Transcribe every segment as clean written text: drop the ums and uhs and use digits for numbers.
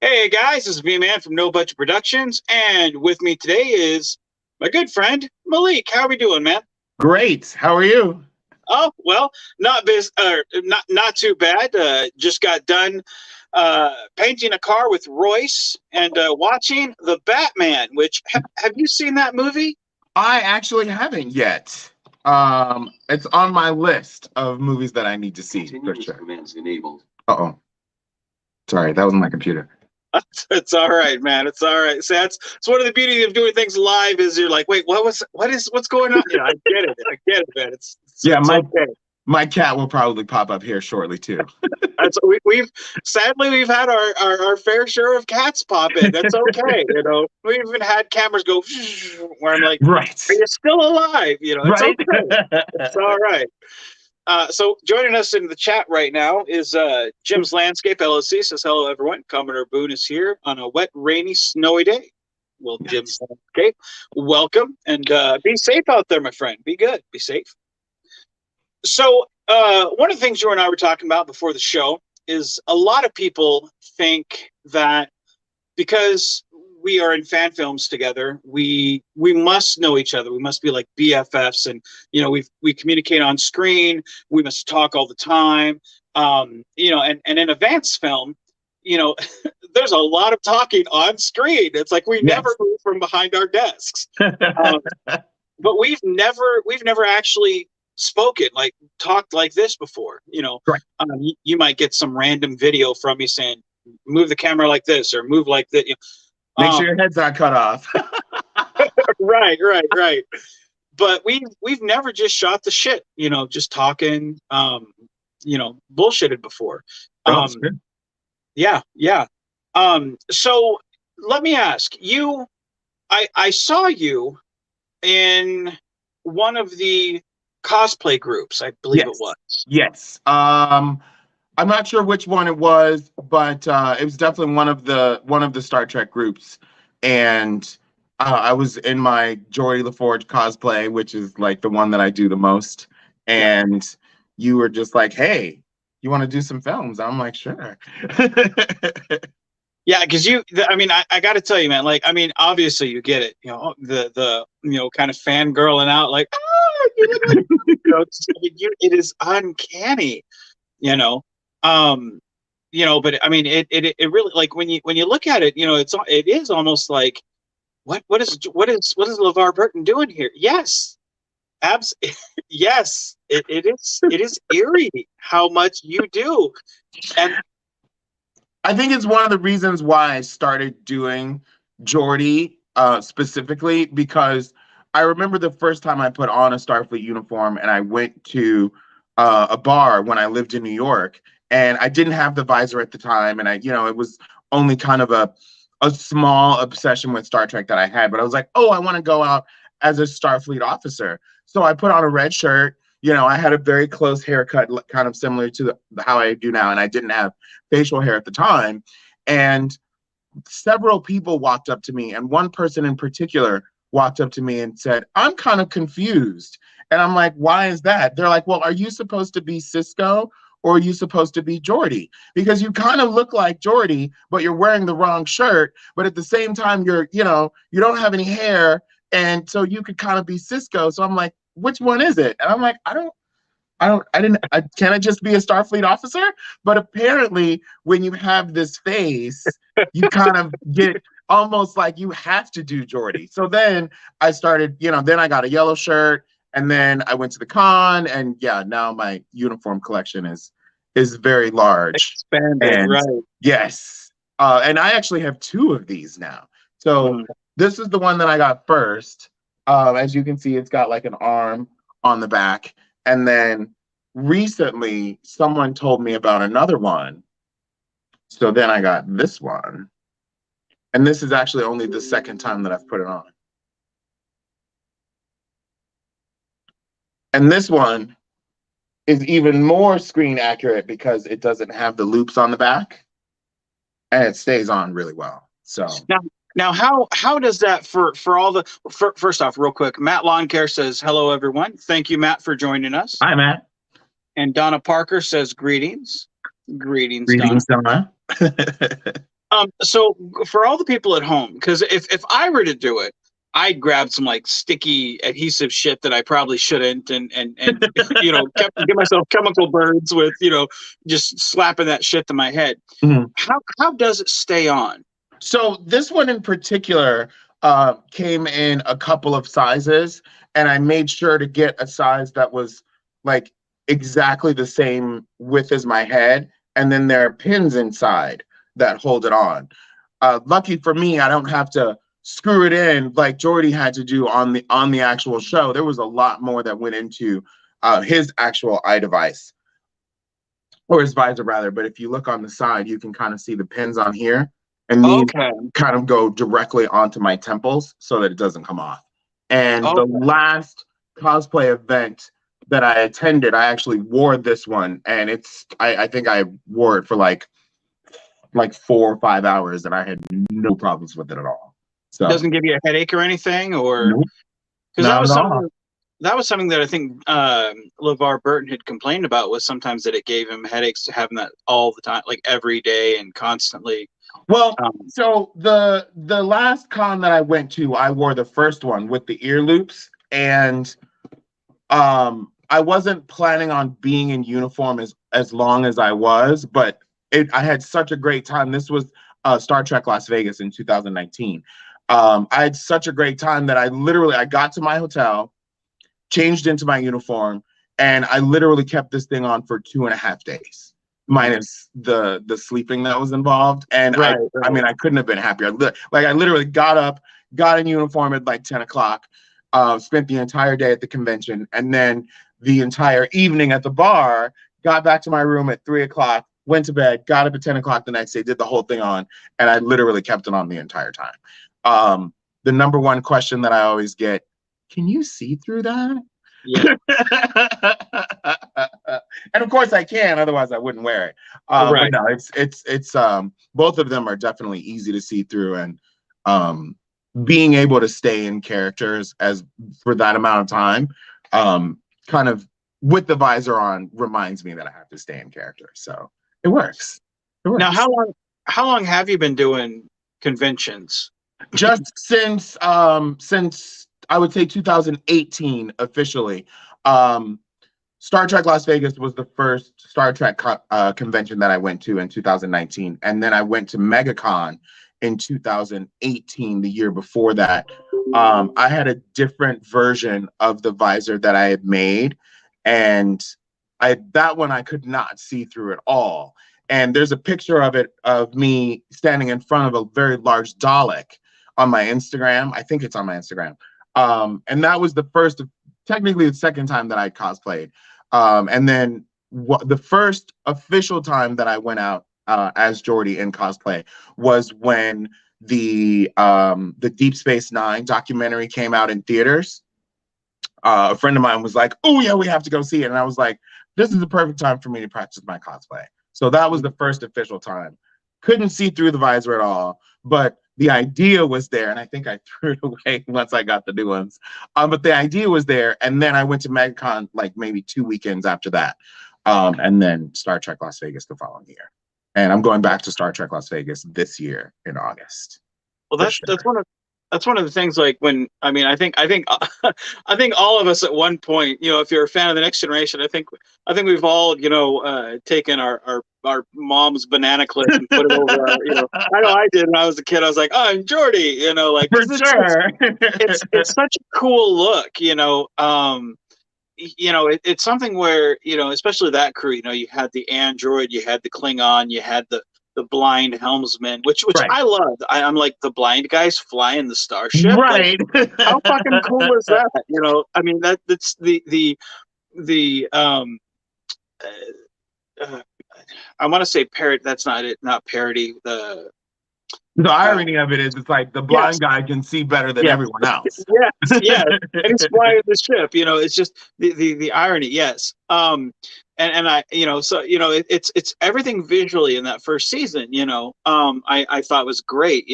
Hey guys, this is V-Man from No Budget Productions, and with me today is my good friend Malik. How are we doing, man? Great. How are you? Oh well, not too bad. Just got done painting a car with Royce and watching The Batman. Which have you seen that movie? I actually haven't yet. It's on my list of movies that I need to see for sure. Commands enabled. Uh-oh. Sorry, that was my computer. It's all right, man. It's all right. So it's one of the beauty of doing things live is you're like, wait, what's going on? Yeah, I get it. I get it, man. Yeah, it's okay. My cat will probably pop up here shortly too. We've sadly we've had our fair share of cats pop in. That's okay, you know. We've even had cameras go where I'm like, right, are you still alive? You know, it's right. okay. It's all right. So joining us in the chat right now is Jim's Landscape LLC. Says hello everyone. Commodore Boone is here on a wet, rainy, snowy day. Well, yes. Jim's Landscape, welcome and be safe out there, my friend. Be good. Be safe. So one of the things you and I were talking about before the show is a lot of people think that because we are in fan films together, we must know each other. We must be like BFFs, and you know, we communicate on screen. We must talk all the time. You know, and in advanced film, you know, there's a lot of talking on screen. It's like we never move from behind our desks. But we've never actually spoken, like talked like this before. You know, right. You might get some random video from me saying, move the camera like this or move like that. You know, make sure your head's not cut off. right. But we've never just shot the shit, you know, just talking, you know, bullshitted before. Yeah. So let me ask you, I saw you in one of the cosplay groups, I believe it was. Yes. I'm not sure which one it was, but it was definitely one of the Star Trek groups, and I was in my Geordi LaForge cosplay, which is like the one that I do the most. And you were just like, "Hey, you want to do some films?" I'm like, "Sure." Yeah, because I got to tell you, man. Like, I mean, obviously you get it. You know, the you know, kind of fangirling out, like, oh, you look like, you know, it is uncanny, you know. You know, but I mean, it really, like, when you look at it, you know, it is almost like what is LeVar Burton doing here? Yes, yes, it is eerie how much you do, and I think it's one of the reasons why I started doing Geordi specifically, because I remember the first time I put on a Starfleet uniform and I went to a bar when I lived in New York, and I didn't have the visor at the time, and it was only kind of a small obsession with Star Trek that I had, but I was like, oh, I want to go out as a Starfleet officer. So I put on a red shirt. You know, I had a very close haircut, kind of similar to how I do now, and I didn't have facial hair at the time. And several people walked up to me, and one person in particular walked up to me and said, "I'm kind of confused." And I'm like, "Why is that?" They're like, "Well, are you supposed to be Cisco or are you supposed to be Geordi? Because you kind of look like Geordi, but you're wearing the wrong shirt. But at the same time, you don't have any hair. And so you could kind of be Cisco." So I'm like, "Which one is it?" And I'm like, can I just be a Starfleet officer? But apparently when you have this face, you kind of get almost like you have to do Geordi. So then I started, then I got a yellow shirt, and then I went to the con, and now my uniform collection is very large. Expanded, right. Yes. And I actually have two of these now. So this is the one that I got first. As you can see, it's got like an arm on the back. And then recently, someone told me about another one. So then I got this one. And this is actually only the second time that I've put it on. And this one is even more screen accurate because it doesn't have the loops on the back. And it stays on really well. So now how does that for all the first off, real quick, Matt Lawn Care says hello everyone. Thank you, Matt, for joining us. Hi, Matt. And Donna Parker says greetings. Greetings, Donna. So for all the people at home, because if I were to do it, I'd grab some like sticky adhesive shit that I probably shouldn't, and get myself chemical burns with just slapping that shit to my head. Mhm. How does it stay on? So this one in particular came in a couple of sizes, and I made sure to get a size that was like exactly the same width as my head, and then there are pins inside that hold it on. Lucky for me, I don't have to screw it in like Geordi had to do on the actual show. There was a lot more that went into his actual eye device, or his visor rather. But if you look on the side, you can kind of see the pins on here, and these Okay. kind of go directly onto my temples so that it doesn't come off. And the Okay. last cosplay event that I attended, I actually wore this one, and I think I wore it for like 4 or 5 hours, and I had no problems with it at all. So Doesn't give you a headache or anything, or nope, because not at all. that was something that I think LeVar Burton had complained about, was sometimes that it gave him headaches to having that all the time, like every day and constantly. Well, Um, so the last con that I went to, I wore the first one with the ear loops, and I wasn't planning on being in uniform as long as I was, but I had such a great time. This was Star Trek Las Vegas in 2019. I had such a great time that I got to my hotel, changed into my uniform, and I literally kept this thing on for 2.5 days, minus the sleeping that was involved. And right, I mean, right. I couldn't have been happier. I literally got up, got in uniform at like 10 o'clock, spent the entire day at the convention, and then the entire evening at the bar, got back to my room at 3 o'clock, went to bed, got up at 10 o'clock the next day, did the whole thing on, and I literally kept it on the entire time. The number one question that I always get, can you see through that? Yeah. And of course I can, otherwise I wouldn't wear it. Right. But no, it's both of them are definitely easy to see through, and being able to stay in characters as for that amount of time, kind of with the visor on, reminds me that I have to stay in character. So it works. It works. Now, how long have you been doing conventions? Just since I would say 2018 officially. Star Trek Las Vegas was the first Star Trek convention that I went to in 2019, and then I went to MegaCon in 2018, the year before that. I had a different version of the visor that I had made, and that one I could not see through at all. And there's a picture of me standing in front of a very large Dalek on my Instagram. I think it's on my Instagram. And that was technically the second time that I cosplayed. And then the first official time that I went out as Geordi in cosplay was when the Deep Space Nine documentary came out in theaters. A friend of mine was like, "Oh yeah, we have to go see it," and I was like, "This is the perfect time for me to practice my cosplay." So that was the first official time. Couldn't see through the visor at all, but the idea was there, and I think I threw it away once I got the new ones. But the idea was there, and then I went to MegaCon like maybe 2 weekends after that, and then Star Trek Las Vegas the following year. And I'm going back to Star Trek Las Vegas this year in August. Well, that's one of the things. Like when I think I think all of us at one point, if you're a fan of the Next Generation, I think we've all taken our mom's banana clip and put it over our. I know I did when I was a kid. I was like, oh, I'm Geordi, like For sure. it's such a cool look, it's something where, especially that crew, you had the android, you had the Klingon, you had the blind helmsman, which Right. I loved. I'm like, the blind guys flying the starship. Right. Like, how fucking cool is that? That's the I want to say parody. That's not it. Not parody. The irony of it is, it's like the blind guy can see better than everyone else. Yes, and he's flying the ship. It's just the irony. Yes, and I, it's everything visually in that first season. I thought was great.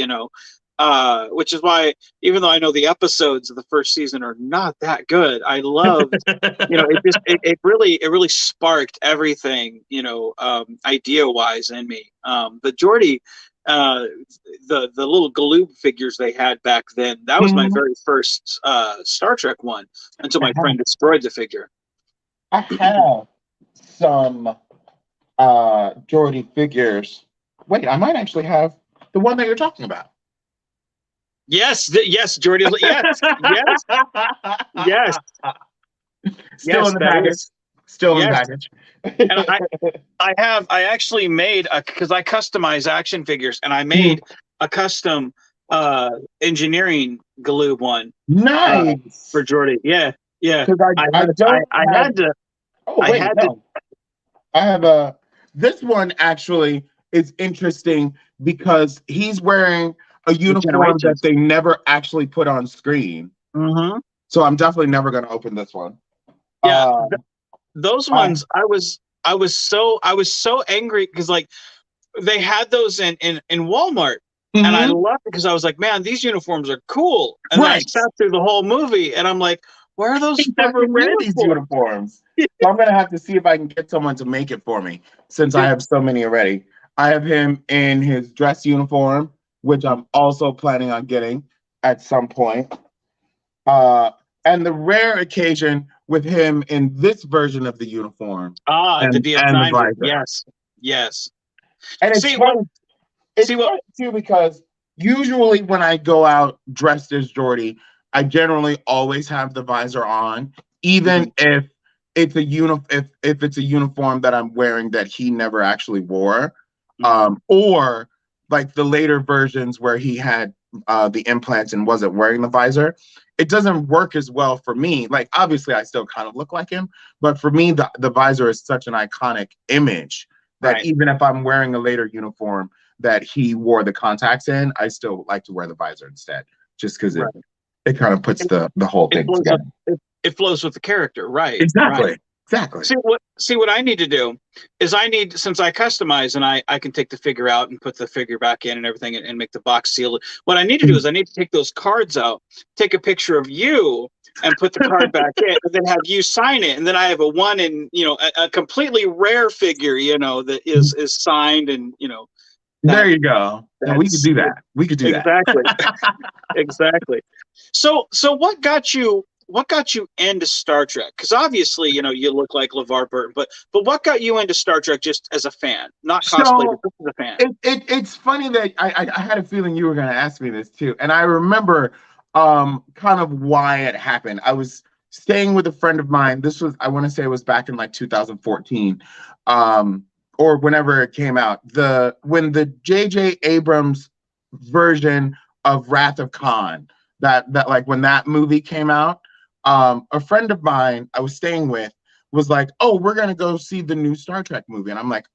Which is why, even though I know the episodes of the first season are not that good, I loved. It really sparked everything. Idea wise in me. But Geordi, uh, the little Galoob figures they had back then. That was my very first Star Trek one until my friend destroyed the figure. I have some Geordi figures. Wait, I might actually have the one that you're talking about. Yes, yes, Geordi. Yes, yes, yes. Still in the package. Still in the package. And I actually made because I customize action figures, and I made a custom engineering Galoob one. Nice for Geordi. Yeah, yeah. Because I had to. Oh wait, I have a. This one actually is interesting because he's wearing a uniform that they never actually put on screen. Mm-hmm. So I'm definitely never going to open this one. Yeah, those ones I was so angry because like they had those in Walmart. And I loved it because I was like, man, these uniforms are cool. And then I sat through the whole movie and I'm like, where are those never wear these uniforms? So I'm gonna have to see if I can get someone to make it for me since I have so many already. I have him in his dress uniform, which I'm also planning on getting at some point. And the rare occasion with him in this version of the uniform. The DS9. Yes. Yes. And it's fun. It's fun too because usually when I go out dressed as Geordi, I generally always have the visor on, even if it's a if it's a uniform that I'm wearing that he never actually wore, or like the later versions where he had the implants and wasn't wearing the visor. It doesn't work as well for me. Like obviously, I still kind of look like him, but for me, the visor is such an iconic image that even if I'm wearing a later uniform that he wore the contacts in, I still like to wear the visor instead, just because it kind of puts the whole thing together. It flows with the character, right? Exactly. Right. Exactly. See what I need to do is since I customize and I can take the figure out and put the figure back in and everything and make the box sealed. What I need to do is I need to take those cards out, take a picture of you and put the card back in, and then have you sign it. And then I have a one in, a completely rare figure, that is signed and, there you go. And we could do that. We could do that. Exactly. So what got you into Star Trek? Because obviously, you look like LeVar Burton, but what got you into Star Trek just as a fan, not cosplay, but just as a fan? It's funny that I had a feeling you were going to ask me this too, and I remember kind of why it happened. I was staying with a friend of mine. This was, I want to say it was back in like 2014. Or whenever it came out, when the J.J. Abrams version of Wrath of Khan, that like when that movie came out, a friend of mine I was staying with was like, "Oh, we're gonna go see the new Star Trek movie," and I'm like,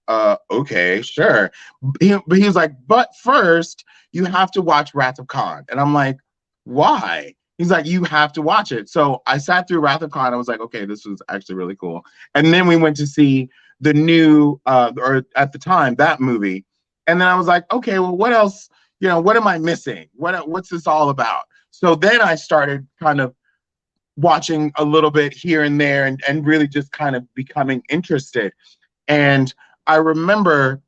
okay, sure." But he was like, "But first, you have to watch Wrath of Khan," and I'm like, "Why?" He's like, "You have to watch it." So I sat through Wrath of Khan. I was like, "Okay, this was actually really cool." And then we went to see the new, or at the time, that movie. And then I was like, okay, well, what else, what am I missing? What's this all about? So then I started kind of watching a little bit here and there and really just kind of becoming interested. And I remember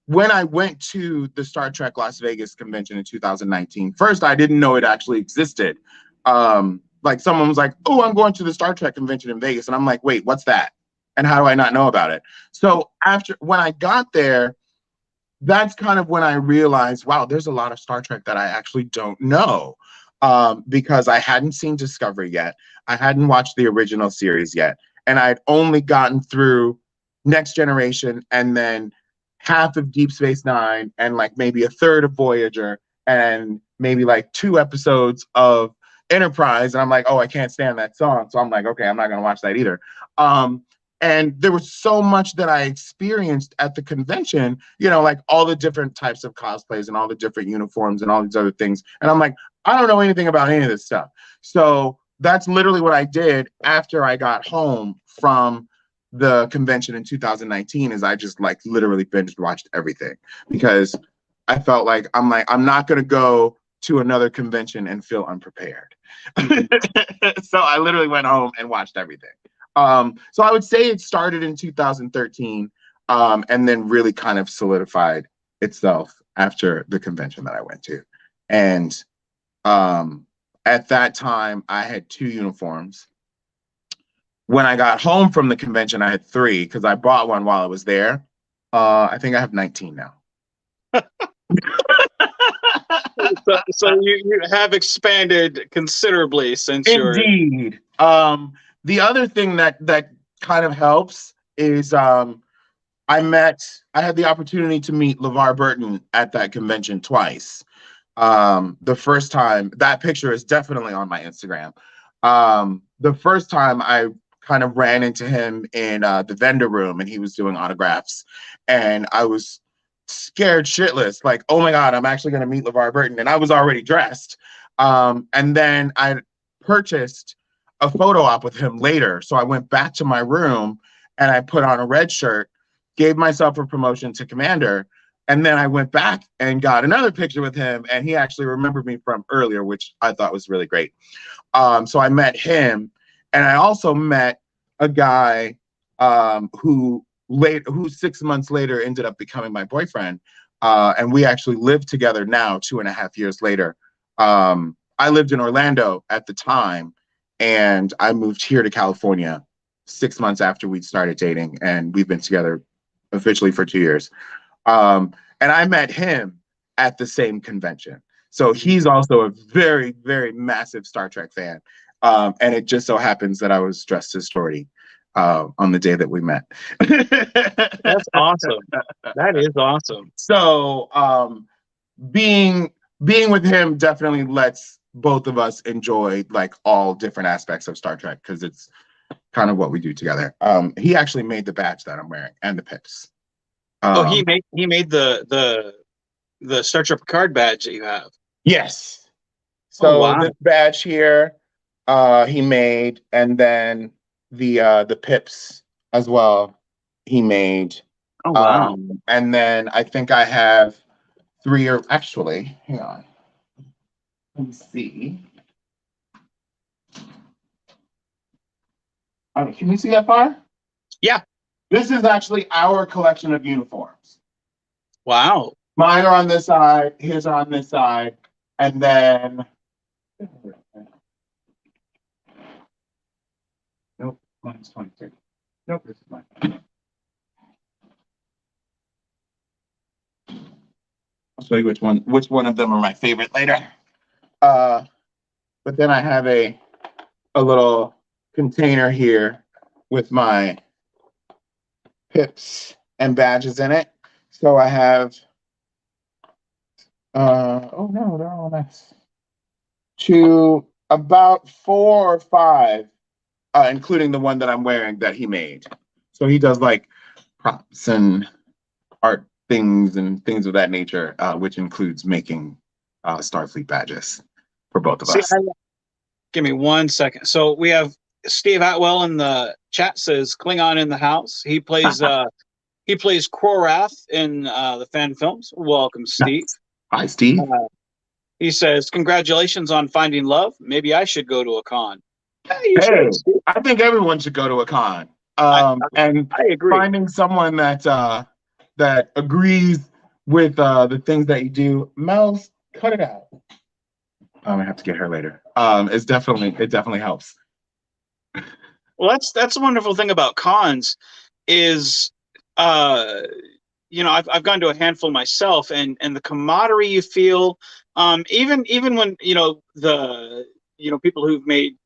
when I went to the Star Trek Las Vegas convention in 2019, first, I didn't know it actually existed. Like someone was like, "Oh, I'm going to the Star Trek convention in Vegas." And I'm like, "Wait, what's that? And how do I not know about it?" So when I got there, that's kind of when I realized, wow, there's a lot of Star Trek that I actually don't know, because I hadn't seen Discovery yet. I hadn't watched the original series yet. And I'd only gotten through Next Generation and then half of Deep Space Nine and like maybe a third of Voyager and maybe like 2 episodes of Enterprise. And I'm like, oh, I can't stand that song. So I'm like, okay, I'm not going to watch that either. And there was so much that I experienced at the convention, like all the different types of cosplays and all the different uniforms and all these other things. And I'm like, I don't know anything about any of this stuff. So that's literally what I did after I got home from the convention in 2019 is I just like literally binge watched everything because I felt like I'm not going to go to another convention and feel unprepared. So I literally went home and watched everything. So I would say it started in 2013, and then really kind of solidified itself after the convention that I went to. And at that time, I had 2 uniforms. When I got home from the convention, I had 3 because I bought one while I was there. I think I have 19 now. So you have expanded considerably since your. Indeed. The other thing that kind of helps is I had the opportunity to meet LeVar Burton at that convention twice. The first time, that picture is definitely on my Instagram. The first time I kind of ran into him in the vendor room and he was doing autographs, and I was scared shitless, like, oh my God, I'm actually going to meet LeVar Burton. And I was already dressed. And then I purchased a photo op with him later. So I went back to my room and I put on a red shirt, gave myself a promotion to commander. And then I went back and got another picture with him, and he actually remembered me from earlier, which I thought was really great. So I met him, and I also met a guy who 6 months later ended up becoming my boyfriend. And we actually live together now, 2.5 years later. I lived in Orlando at the time, and I moved here to California 6 months after we'd started dating, and we've been together officially for 2 years. And I met him at the same convention. So he's also a very, very massive Star Trek fan. And it just so happens that I was dressed as Geordi on the day that we met. That's awesome. That is awesome. So being with him definitely lets both of us enjoy like all different aspects of Star Trek, because it's kind of what we do together. He actually made the badge that I'm wearing and the pips. He made the Star Trek Picard badge that you have. Yes. So wow. This badge here, he made, and then the pips as well, he made. Oh wow. And then I think I have 3, or actually, hang on. Let me see. Can you see that far? Yeah. This is actually our collection of uniforms. Wow. Mine are on this side, his are on this side, and then nope, mine's 23. Nope, this is mine. I'll show you which one of them are my favorite later. But then I have a little container here with my pips and badges in it. So I have oh no, they're all nice. To about 4 or 5, including the one that I'm wearing that he made. So he does like props and art things and things of that nature, which includes making Starfleet badges for both of us. Give me 1 second. So we have Steve Atwell in the chat says Klingon in the house. He plays Krorath in the fan films. Welcome, Steve. Hi, Steve. He says, congratulations on finding love. Maybe I should go to a con. Hey, I think everyone should go to a con. And I agree. Finding someone that agrees with the things that you do. Mel's, cut it out. I have to get her later. It definitely helps. Well, that's the wonderful thing about cons is, I've gone to a handful myself, and the camaraderie you feel, even when the people who've made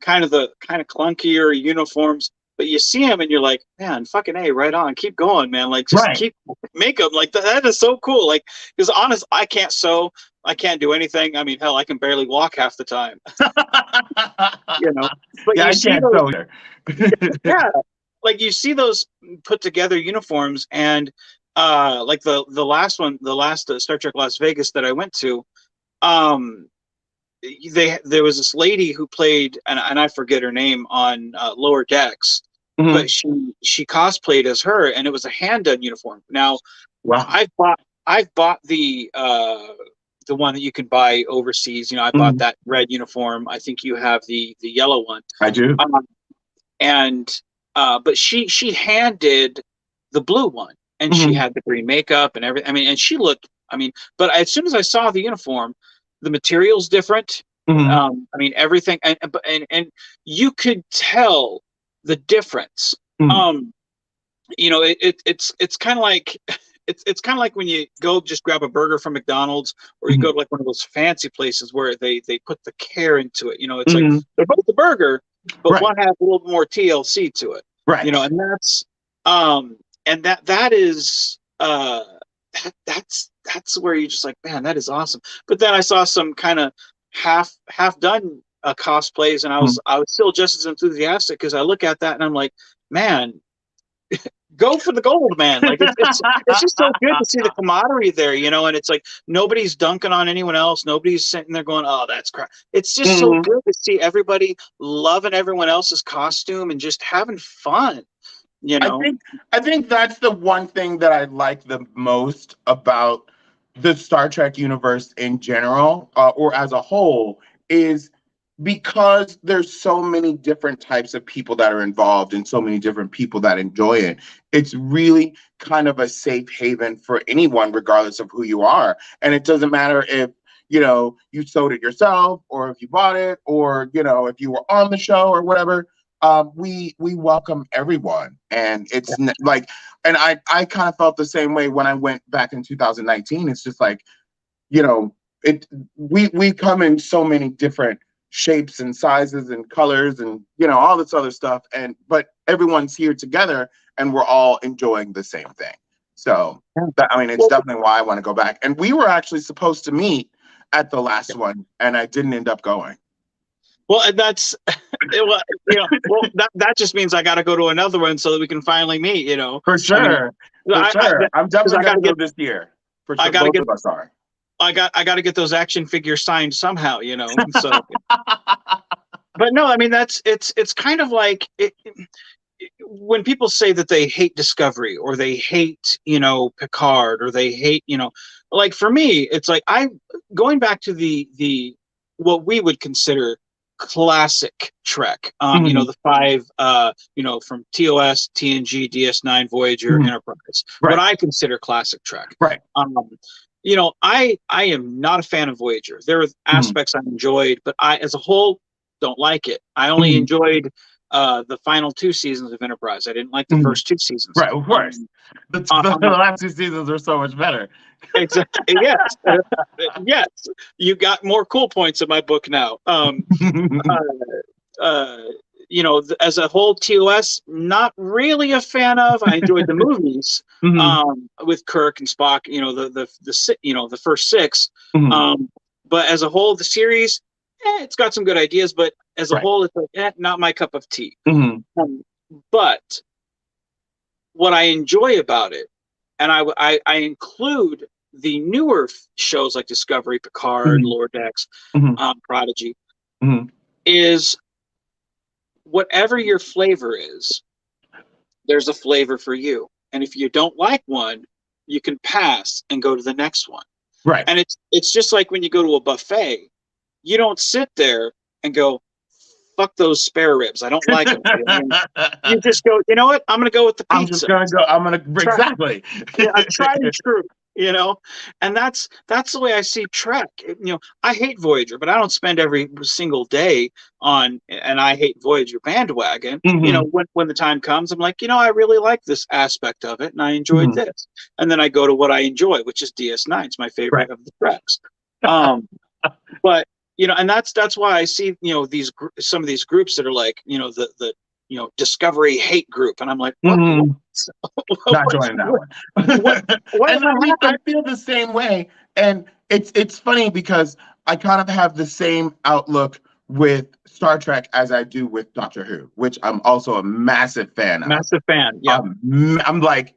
kind of clunkier uniforms, but you see them and you're like, man, fucking A, right on, keep going, man. Like, just keep make them like that is so cool. Like, because honest, I can't sew, I can't do anything. I mean, hell, I can barely walk half the time. But yeah, I can't sew either. Yeah, like you see those put together uniforms, and like the last Star Trek Las Vegas that I went to, there was this lady who played, and I forget her name, on Lower Decks, but she cosplayed as her, and it was a hand-done uniform. Now, wow. I've bought the one that you can buy overseas. I bought that red uniform. I think you have the yellow one. I do. But she hand did the blue one, and she had the green makeup and everything. I mean, and she looked I mean, but as soon as I saw the uniform, the material's different. Mhm. I mean, everything, and you could tell the difference. Mhm. You know, it's kind of like it's kind of like when you go just grab a burger from McDonald's, or you go Mhm. to like one of those fancy places where they put the care into it. You know, it's like Mhm. they're both a burger, but Right. one has a little more TLC to it. You know, Right. and um that is that's where you're just like, man, that is awesome. But then I saw some kind of half done cosplays, and Mhm. I was still just as enthusiastic, because I look at that and I'm like, man, go for the gold, man. Like it's just so good to see the camaraderie there, you know. And it's like nobody's dunking on anyone else. Nobody's sitting there going, "Oh, that's crap." It's just so Mhm. good to see everybody loving everyone else's costume and just having fun, you I know. think I think that's the one thing that I like the most about the Star Trek universe in general, or as a whole, is because there's so many different types of people that are involved and so many different people that enjoy it. It's really kind of a safe haven for anyone, regardless of who you are. And it doesn't matter if you sewed it yourself, or if you bought it, or if you were on the show or whatever. We welcome everyone, and like, and I kind of felt the same way when I went back in 2019. It's just like, you know, it we come in so many different shapes and sizes and colors, and all this other stuff, but everyone's here together, and we're all enjoying the same thing. So I mean, it's Well, definitely why I want to go back. And we were actually supposed to meet at the last one, and I didn't end up going. well, and that's well, well, that just means I got to go to another one so that we can finally meet. You know, For I mean, sure. For sure. I'm because definitely gonna go this year. For I sure. got to Both get of us are. I got to get those action figures signed somehow. You know, so. But no, I mean, it's kind of like when people say that they hate Discovery, or they hate, Picard, or they hate, like, for me, it's like, I going back to the what we would consider classic Trek, Mhm. the five, from TOS, TNG, DS9, Voyager, Mhm. Enterprise, what Right. I consider classic Trek. Right. I am not a fan of Voyager. There are Mhm. aspects I enjoyed, but I, as a whole, don't like it. I only Mhm. enjoyed the final two seasons of Enterprise. I didn't like the Mhm. first two seasons. Right. Of course. The On the last two seasons are so much better. exactly, yes, yes, you got more cool points in my book now. Uh, uh, as a whole, TOS, not really a fan of. I enjoyed the movies Mhm. with Kirk and Spock. The first six. Mhm. Um, but as a whole, the series, it's got some good ideas. But as a Right. whole, it's like, not my cup of tea. Mhm. Um, but what I enjoy about it, and I include the newer shows like Discovery, Picard, Mhm. Lower Decks, Mhm. Prodigy, Mhm. is whatever your flavor is, there's a flavor for you. And if you don't like one, you can pass and go to the next one. Right. And it's just like when you go to a buffet, you don't sit there and go, "Fuck those spare ribs, I don't like them." You just go, "You know what? I'm going to go with the I'm just pizza." gonna go. I'm gonna Try, exactly. yeah, I tried and true, and that's the way I see Trek. I hate Voyager, but I don't spend every single day on and I hate Voyager bandwagon. Mhm. When the time comes, I'm like, I really like this aspect of it, and I enjoyed Mhm. this, and then I go to what I enjoy, which is DS9. It's my Right. favorite of the Treks. Um, but and that's why I see some of these groups that are like the Discovery hate group, and I'm like, what? Mhm. what, Not joining that what, one. what And I mean, I happened? feel the same way. And it's funny because I kind of have the same outlook with Star Trek as I do with Doctor Who, which I'm also a massive fan of. Massive fan. Yeah. I'm like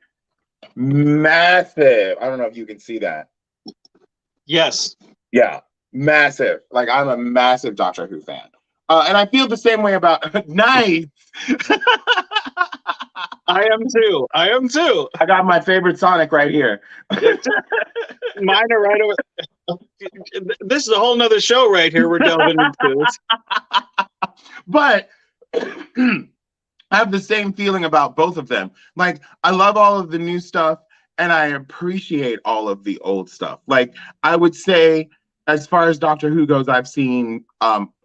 massive. I don't know if you can see that. Yes. Yeah, massive. Like, I'm a massive Doctor Who fan. And I feel the same way about nice. I am too. I am too. I got my favorite Sonic right here. Mine are right over. This is a whole nother show right here we're delving into. But I have the same feeling about both of them. Like, I love all of the new stuff, and I appreciate all of the old stuff. Like I would say, as far as Doctor Who goes, I've seen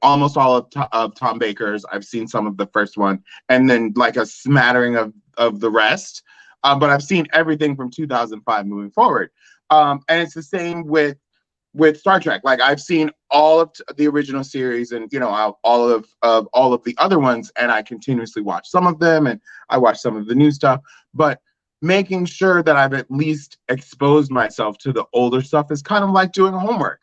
almost all of Tom Baker's. I've seen some of the first one, and then like a smattering of the rest. But I've seen everything from 2005 moving forward. And it's the same with Star Trek. Like I've seen all of the original series, and all of the other ones, and I continuously watch some of them, and I watch some of the new stuff. But making sure that I've at least exposed myself to the older stuff is kind of like doing homework.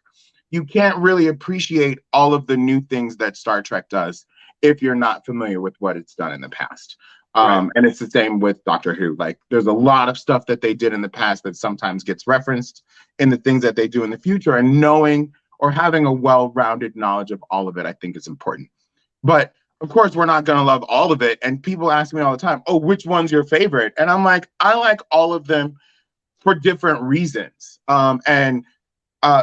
You can't really appreciate all of the new things that Star Trek does if you're not familiar with what it's done in the past. Right. And it's the same with Doctor Who. Like there's a lot of stuff that they did in the past that sometimes gets referenced in the things that they do in the future, and knowing or having a well-rounded knowledge of all of it, I think is important. But of course, we're not going to love all of it. And people ask me all the time, oh, which one's your favorite? And I'm like, I like all of them for different reasons. And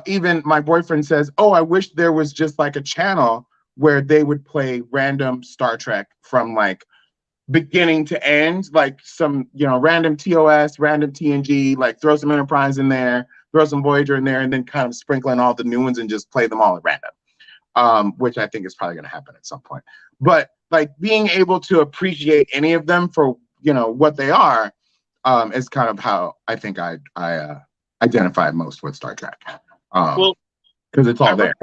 even my boyfriend says, oh, I wish there was just like a channel where they would play random Star Trek from like beginning to end, like some, random TOS, random TNG, like throw some Enterprise in there, throw some Voyager in there, and then kind of sprinkle in all the new ones and just play them all at random, which I think is probably going to happen at some point. But like being able to appreciate any of them for, what they are, is kind of how I think I identify most with Star Trek. Well, because it's all there.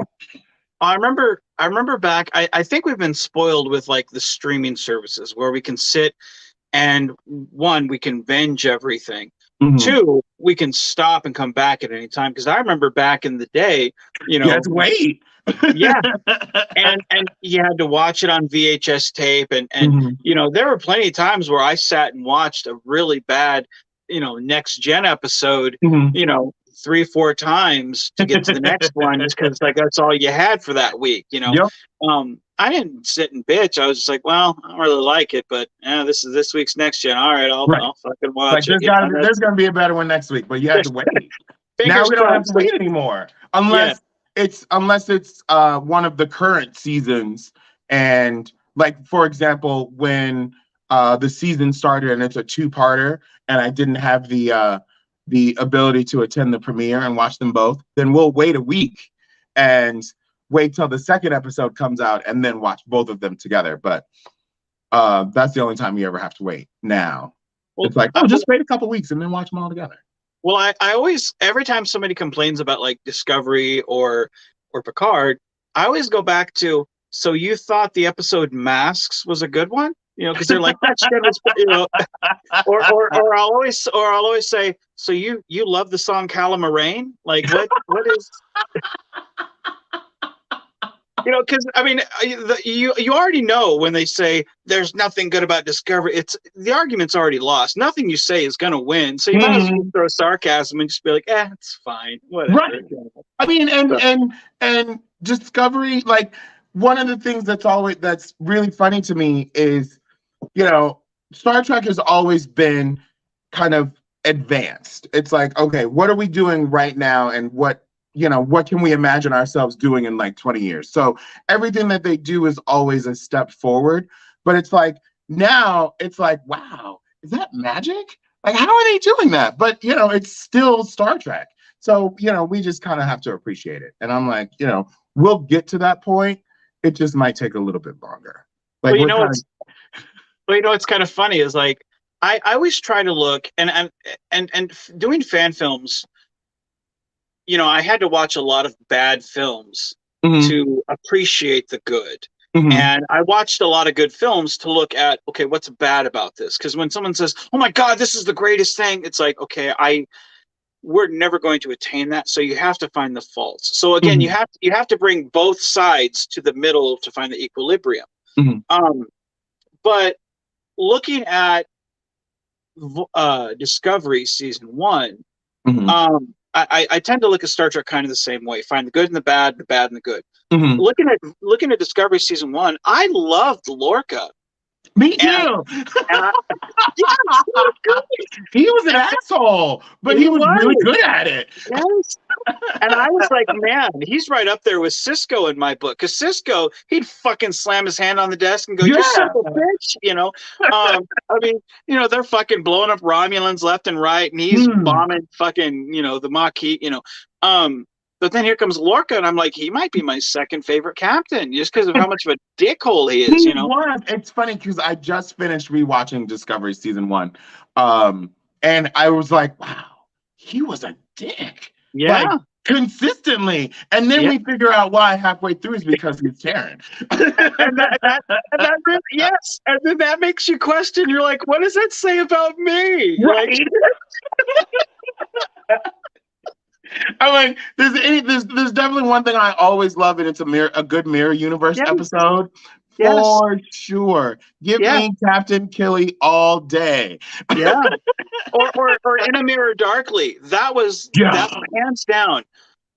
I remember back, I think we've been spoiled with like the streaming services where we can sit and one, we can binge everything. Mm-hmm. Two, we can stop and come back at any time. Because I remember back in the day, you had to wait. Yeah. And you had to watch it on VHS tape. And mm-hmm. There were plenty of times where I sat and watched a really bad, next gen episode, mm-hmm. 3-4 times to get to the next one, just because like that's all you had for that week. Yep. I didn't sit and bitch. I was just like, well, I don't really like it, but this is this week's next gen. All right, I'll fucking watch it. There's gonna be a better one next week, but you have to wait. Now we don't have to wait anymore, unless it's one of the current seasons. And like, for example, when the season started and it's a 2-parter, and I didn't have the ability to attend the premiere and watch them both, then we'll wait a week and wait till the second episode comes out and then watch both of them together. But that's the only time you ever have to wait now. Well, it's like, just wait a couple weeks and then watch them all together. Well, I always, every time somebody complains about like Discovery or Picard, I always go back to, so you thought the episode Masks was a good one? Because they're like, that shit was, or I'll always say, so you love the song Calamarain? Like what is, because I mean, you already know when they say there's nothing good about Discovery, it's the argument's already lost. Nothing you say is gonna win, so you might as well throw sarcasm and just be like, it's fine, whatever. Right. I mean, and Discovery, like one of the things that's really funny to me is, Star Trek has always been kind of advanced. It's like, okay, what are we doing right now, and what can we imagine ourselves doing in like 20 years? So everything that they do is always a step forward. But it's like, now it's like, wow, is that magic? Like, how are they doing that? But, it's still Star Trek. So, we just kind of have to appreciate it. And I'm like, we'll get to that point. It just might take a little bit longer. Like, what's kind of funny is like, I always try to look and doing fan films, I had to watch a lot of bad films mm-hmm. to appreciate the good. Mm-hmm. And I watched a lot of good films to look at, okay, what's bad about this? Because when someone says, oh my God, this is the greatest thing, it's like, okay, we're never going to attain that. So you have to find the faults. So again, mm-hmm. you have to bring both sides to the middle to find the equilibrium. Mm-hmm. But looking at Discovery season 1, mm-hmm. I tend to look at Star Trek kind of the same way. Find the good and the bad and the good. Mm-hmm. Looking at Discovery season 1, I loved Lorca Me And, too. and I, yes, he was good. He was an asshole, but He he was really was. good at it. Yes. And I was like, man, he's right up there with Cisco in my book. Because Cisco, he'd fucking slam his hand on the desk and go, "You son Yeah. of a bitch," you know. I mean, they're fucking blowing up Romulans left and right, and he's bombing fucking, the Maquis, But then here comes Lorca, and I'm like, he might be my second favorite captain just because of how much of a dickhole he is, He was. It's funny because I just finished rewatching Discovery season 1. And I was like, wow, he was a dick. Yeah. Like, consistently. And then we figure out why halfway through is because he's Karen. and that really, yes. And then that makes you question. You're like, what does that say about me? Right. Like, I'm like, there's definitely one thing I always love, and it's a good Mirror Universe episode. For sure. Give me Captain Killy all day. Yeah. Or In a Mirror Darkly. That was hands down.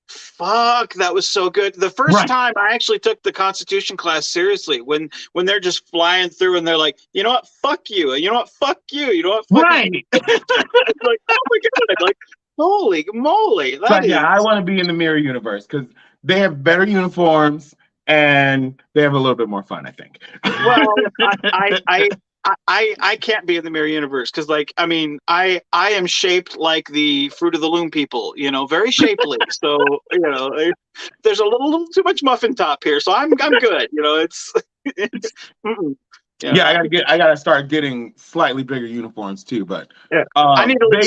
Fuck, that was so good. The first time I actually took the Constitution class seriously, when they're just flying through and they're like, you know what, fuck you, you know what, fuck you, you know what, fuck you. Like, oh my god, like, holy moly. I want to be in the Mirror Universe because they have better uniforms and they have a little bit more fun, I think. Well, I can't be in the Mirror Universe because, like, I mean, I am shaped like the Fruit of the Loom people, very shapely. So, there's a little too much muffin top here. So I'm good. It's I gotta start getting slightly bigger uniforms too. But they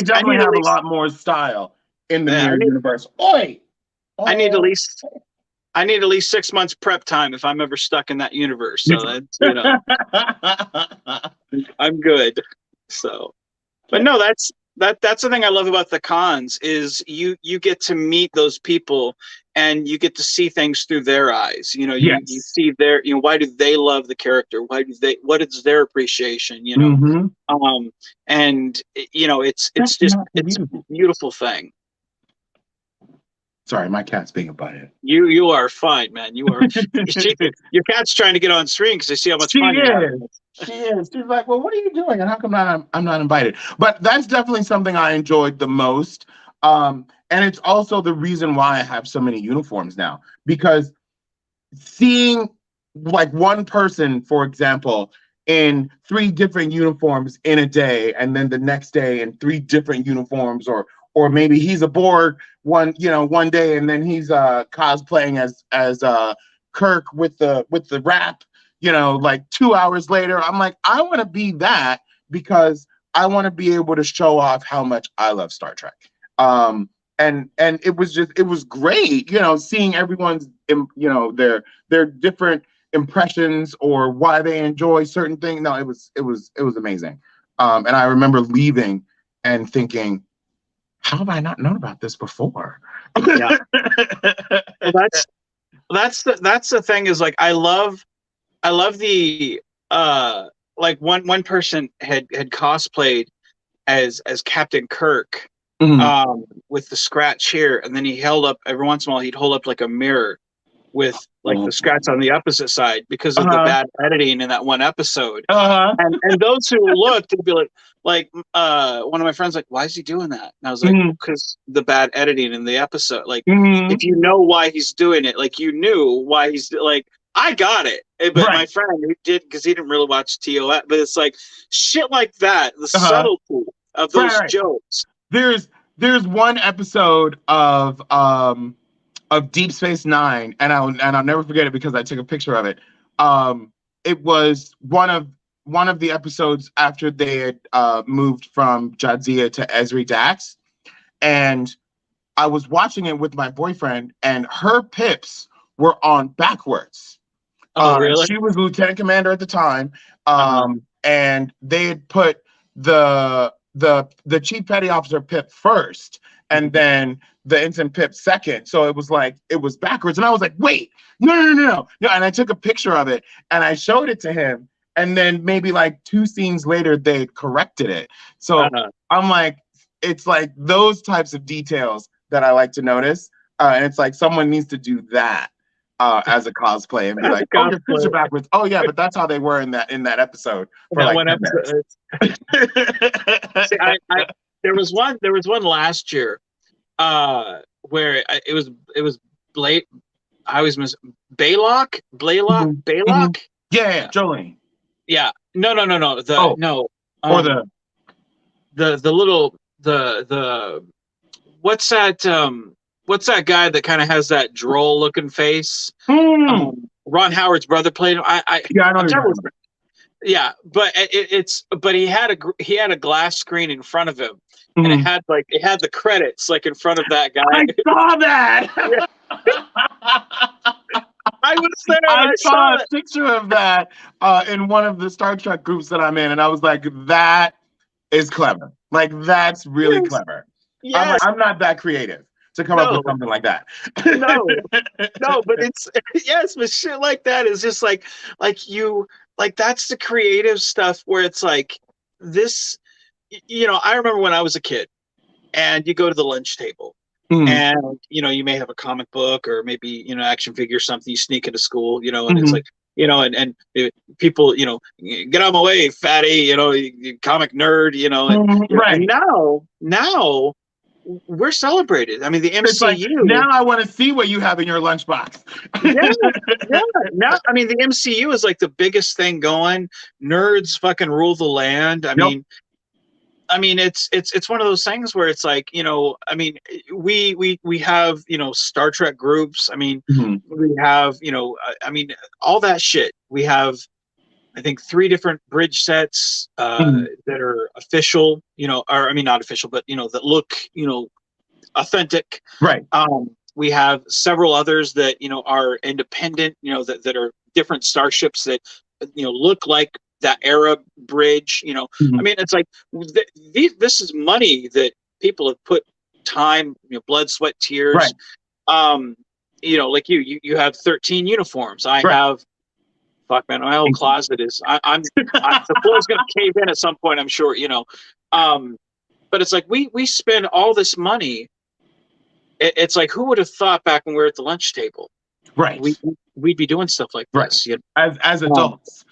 definitely have a lot more style in the Mirror Universe. I need at least 6 months prep time if I'm ever stuck in that universe. So that's, I'm good. So, but no, that's the thing I love about the cons is you get to meet those people and you get to see things through their eyes. You see their, why do they love the character? What is their appreciation? And it's a beautiful thing. Sorry, my cat's being a butthead. You are fine, man. You are. Your cat's trying to get on screen because they see how much fun you have. She is. She's like, well, what are you doing? And how come I'm not invited? But that's definitely something I enjoyed the most. And it's also the reason why I have so many uniforms now. Because seeing like one person, for example, in 3 different uniforms in a day, and then the next day in 3 different uniforms, or maybe he's aboard one day and then he's cosplaying as Kirk with the rap, like 2 hours later. I'm like, I want to be that because I want to be able to show off how much I love Star Trek. And it was great, seeing everyone's their different impressions or why they enjoy certain things. No, it was amazing. And I remember leaving and thinking, how have I not known about this before? Yeah. Well, that's the thing is, like, I love the like one person had cosplayed as Captain Kirk with the scratch here, and then he held up every once in a while, he'd hold up like a mirror with like the scratch on the opposite side because of the bad editing in that one episode. And those who looked would be like one of my friends, like, why is he doing that? And I was like, because the bad editing in the episode. Like, if you know why he's doing it, like, you knew why he's like, I got it. But my friend who did, because he didn't really watch TOS, but it's like shit like that, the subtlety of those jokes. There's one episode of Deep Space Nine, and I'll never forget it because I took a picture of it. It was one of the episodes after they had moved from Jadzia to Ezri Dax, and I was watching it with my boyfriend, and her pips were on backwards. Oh, really? She was lieutenant commander at the time, and they had put the chief petty officer pip first, and then the ensign pip second. So it was backwards, and I was like, wait, no. And I took a picture of it and I showed it to him, and then maybe like 2 scenes later they corrected it. So I'm like, it's like those types of details that I like to notice, and it's like someone needs to do that. as a cosplay and be As like, a "Oh, your cosplay. picture backwards." Oh yeah, but that's how they were in that episode for That like one 10 minutes. episode. See, there was one last year, where it was Blake. I always miss Baylock. Mhm. Baylock. Yeah, Jolene. Yeah. No. Oh, No. or the The little the what's that guy that kind of has that droll looking face? Ron Howard's brother played him. yeah, I know I'm what you're terrible. talking about. Yeah, but but he had a glass screen in front of him, and it had the credits like in front of that guy. I saw that. I was there. I saw a it. picture of that in one of the Star Trek groups that I'm in, and I was like, "That is clever. Like, that's really clever." Yes. I'm not that creative to come up with something like that. No, but it's yes, but shit like that is just like that's the creative stuff where it's like this. I remember when I was a kid, and you go to the lunch table. And you may have a comic book or maybe action figure or something. You sneak into school, and it's like and people get out of my way, fatty, you comic nerd, right. And now we're celebrated. I mean, the MCU. It's like, now I want to see what you have in your lunchbox. yeah. Now, I mean, the MCU is like the biggest thing going. Nerds fucking rule the land. I mean, it's one of those things where it's like, I mean, we have, Star Trek groups. I mean, we have, I mean, all that shit. We have, I think, 3 different bridge sets that are official, or I mean, not official, but, that look, authentic. Right. We have several others that, are independent, that are different starships that, look like that era bridge, I mean, it's like this is money that people have put time, blood, sweat, tears. Right. Like you have 13 uniforms. I have, fuck man, my whole closet is. The floor's gonna cave in at some point, I'm sure. But it's like we spend all this money. It's like, who would have thought back when we were at the lunch table? Right. We'd be doing stuff like this, as adults.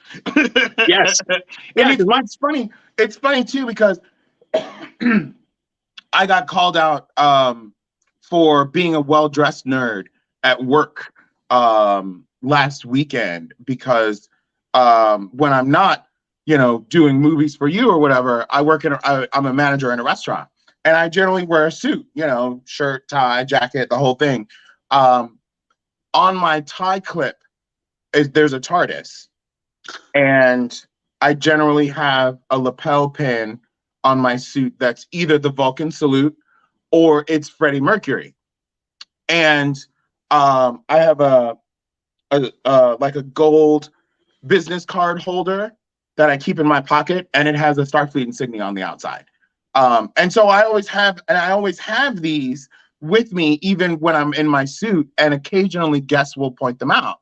Yes. And it's funny. It's funny too because I got called out for being a well-dressed nerd at work last weekend because when I'm not, doing movies for you or whatever, I'm a manager in a restaurant, and I generally wear a suit, shirt, tie, jacket, the whole thing. On my tie clip, there's a TARDIS, and I generally have a lapel pin on my suit that's either the Vulcan salute or it's Freddie Mercury. And I have a gold business card holder that I keep in my pocket, and it has a Starfleet insignia on the outside. And so I always have these with me, even when I'm in my suit, and occasionally guests will point them out.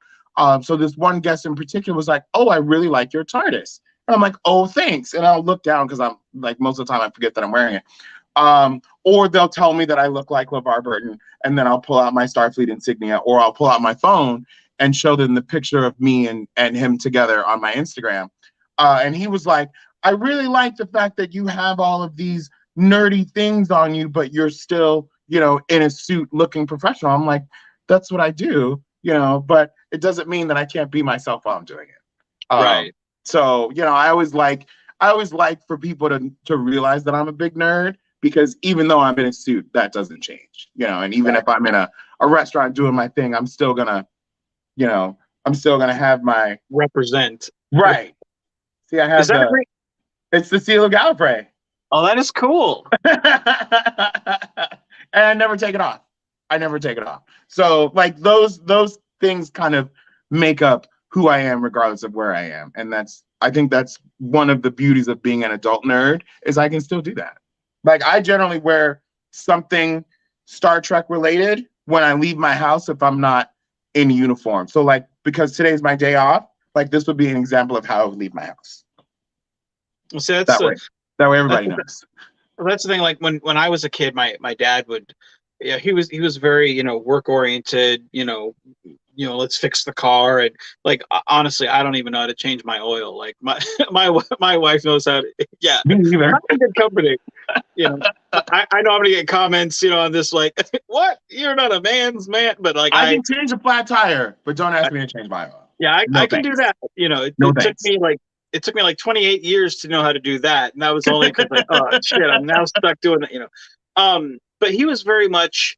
So this one guest in particular was like, "Oh, I really like your TARDIS." And I'm like, "Oh, thanks." And I'll look down because I'm like, most of the time I forget that I'm wearing it. Or they'll tell me that I look like LeVar Burton, and then I'll pull out my Starfleet insignia, or I'll pull out my phone and show them the picture of me and him together on my Instagram. And he was like, "I really like the fact that you have all of these nerdy things on you, but you're still, in a suit looking professional." I'm like, "That's what I do, but it doesn't mean that I can't be myself while I'm doing it." Right. So, I always like for people to realize that I'm a big nerd, because even though I'm in a suit, that doesn't change, and even if I'm in a restaurant doing my thing, I'm still gonna have my represent. Right. See, I have Is that it's the seal of Gallifrey. Oh, that is cool. And I never take it off. So like those things kind of make up who I am regardless of where I am. And I think that's one of the beauties of being an adult nerd, is I can still do that. Like, I generally wear something Star Trek related when I leave my house if I'm not in uniform. So like, because today's my day off, like this would be an example of how I would leave my house. Well, see, that way everybody knows. That's the thing. Like when I was a kid, my dad would, he was very, work oriented, let's fix the car. And like, honestly, I don't even know how to change my oil. Like my wife knows how to, yeah. Me neither. Not in good company. I know I'm gonna get comments, on this, like, what? You're not a man's man, but like I can change a flat tire, but don't ask me to change my oil. Yeah, I can do that. It took me like 28 years to know how to do that, and that was only because like, oh shit, I'm now stuck doing that. But he was very much,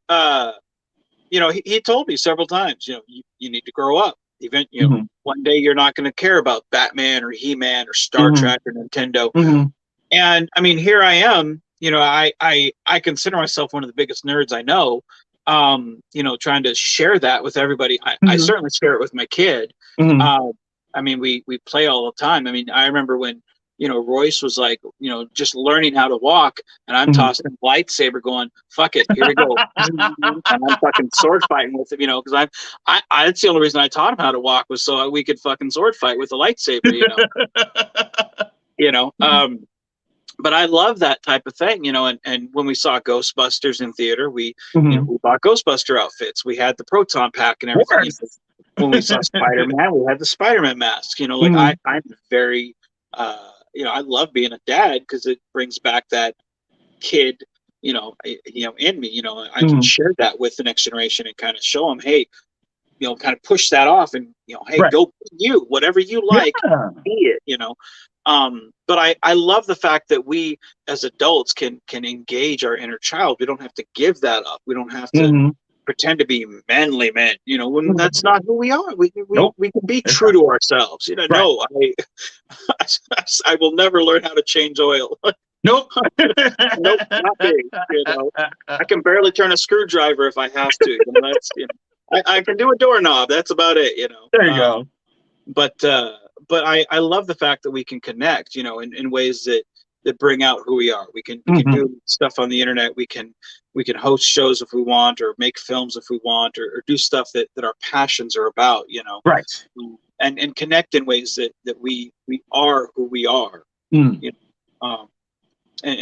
he told me several times, you need to grow up. Even one day you're not going to care about Batman or He-Man or Star Trek or Nintendo. And I mean, here I am. I consider myself one of the biggest nerds I know. Trying to share that with everybody. I certainly share it with my kid. I mean, we play all the time. I mean, I remember when, Royce was like, just learning how to walk, and I'm tossing a lightsaber going, fuck it, here we go. And I'm fucking sword fighting with him, because that's the only reason I taught him how to walk, was so we could fucking sword fight with a lightsaber, But I love that type of thing, and when we saw Ghostbusters in theater, we bought Ghostbuster outfits. We had the proton pack and everything. When we saw Spider-Man, we had the Spider-Man mask. I'm very, I love being a dad because it brings back that kid, in me. I can share that with the next generation and kind of show them, hey, kind of push that off and, hey, go be you, whatever you like, be it, But I love the fact that we as adults can engage our inner child. We don't have to give that up. We don't have to pretend to be manly men, when that's not who we are. We can be true to ourselves. No, I will never learn how to change oil. Nope. Nope, not me. I can barely turn a screwdriver if I have to. That's I can do a doorknob. That's about it. There you go. But I love the fact that we can connect, in ways that bring out who we are. We can do stuff on the internet. We can host shows if we want, or make films if we want, or do stuff that our passions are about, Right. And connect in ways that we are who we are, and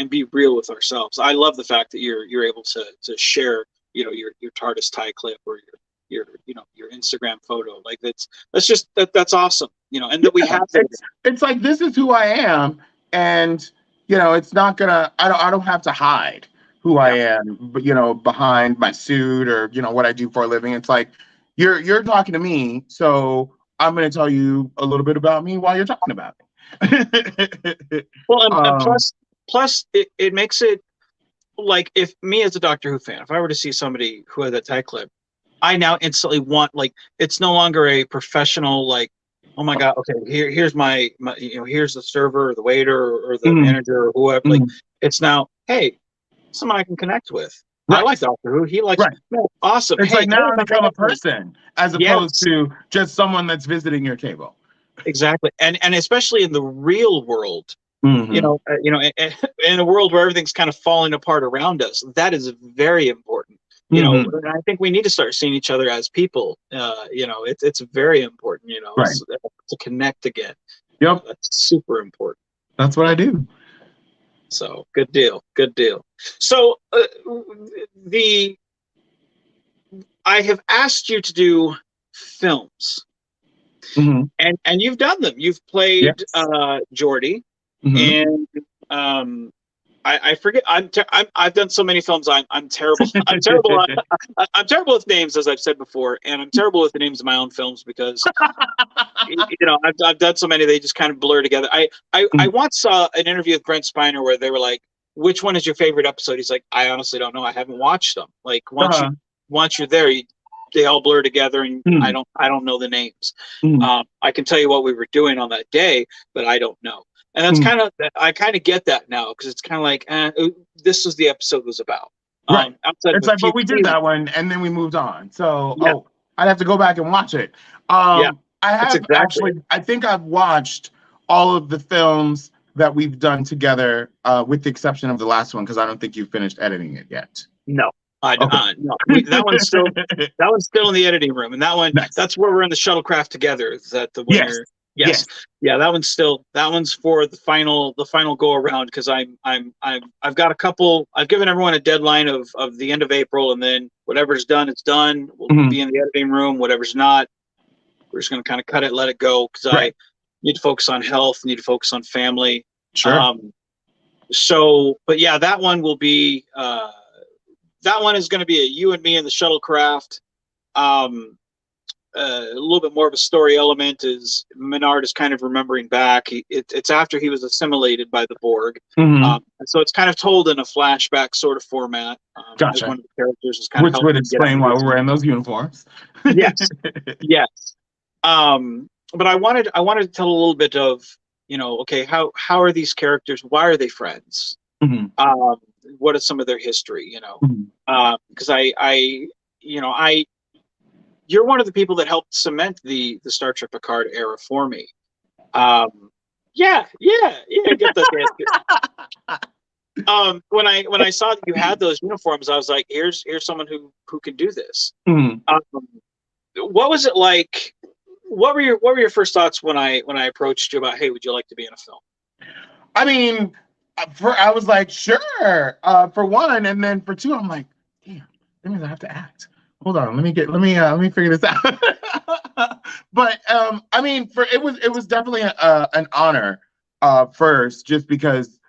be real with ourselves. I love the fact that you're able to share, your TARDIS tie clip or your Instagram photo. Like that's awesome. And that we have it's like, this is who I am, and it's not gonna, I don't have to hide who I am, but behind my suit or what I do for a living. It's like you're talking to me, so I'm gonna tell you a little bit about me while you're talking about me. Well, and plus it makes it like, if me as a Doctor Who fan, if I were to see somebody who had that tie clip, I now instantly want, like, it's no longer a professional, like, oh my God, okay, here's my here's the server or the waiter or the manager or whoever. Like, it's now, hey, someone I can connect with. I like Doctor Who. He likes awesome. It's like, now I become a person as opposed to just someone that's visiting your table. Exactly. And especially in the real world, in a world where everything's kind of falling apart around us, that is very important. And I think we need to start seeing each other as people. It's very important, to connect again. Yep. That's super important. That's what I do. So good deal. So I have asked you to do films, and you've done them. You've played Geordi, and I forget. I've done so many films. I'm terrible. I'm terrible. I'm terrible with names, as I've said before, and I'm terrible with the names of my own films because I've done so many, they just kind of blur together. I once saw an interview with Brent Spiner where they were like, "Which one is your favorite episode?" He's like, "I honestly don't know. I haven't watched them. Like, once you're there, they all blur together, and I don't know the names. I can tell you what we were doing on that day, but I don't know." And that's I kind of get that now, because it's kind of like, this was the episode was about. Right. It's like, but we did that one, and then we moved on. So, I'd have to go back and watch it. I have actually, I think I've watched all of the films that we've done together, with the exception of the last one, because I don't think you've finished editing it yet. No. No. That one's still in the editing room, and that one, that's where we're in the shuttlecraft together. Is that the winner? Yes. Yeah, that one's for the final go around, because I've got a couple. I've given everyone a deadline of the end of April, and then whatever's done, it's done. We'll be in the editing room. Whatever's not, we're just going to kind of cut it, let it go, because I need to focus on health, need to focus on family. Sure. But yeah, that one will be that one is going to be a you and me in the shuttlecraft. A little bit more of a story element is Menard is kind of remembering back. It's after he was assimilated by the Borg. And so it's kind of told in a flashback sort of format. Gotcha. As one of the characters is kind Which of would explain why we're wearing those uniforms. Yes. Yes. But I wanted to tell a little bit of, okay, how are these characters? Why are they friends? What is some of their history? Because you're one of the people that helped cement the Star Trek Picard era for me. Get that. When I saw that you had those uniforms, I was like, here's someone who can do this. What was it like? What were your first thoughts when I approached you about, hey, would you like to be in a film? I mean, I was like, sure, for one, and then for two, I'm like, damn, that means I have to act. Hold on, let me figure this out. But I mean, it was definitely an honor first, just because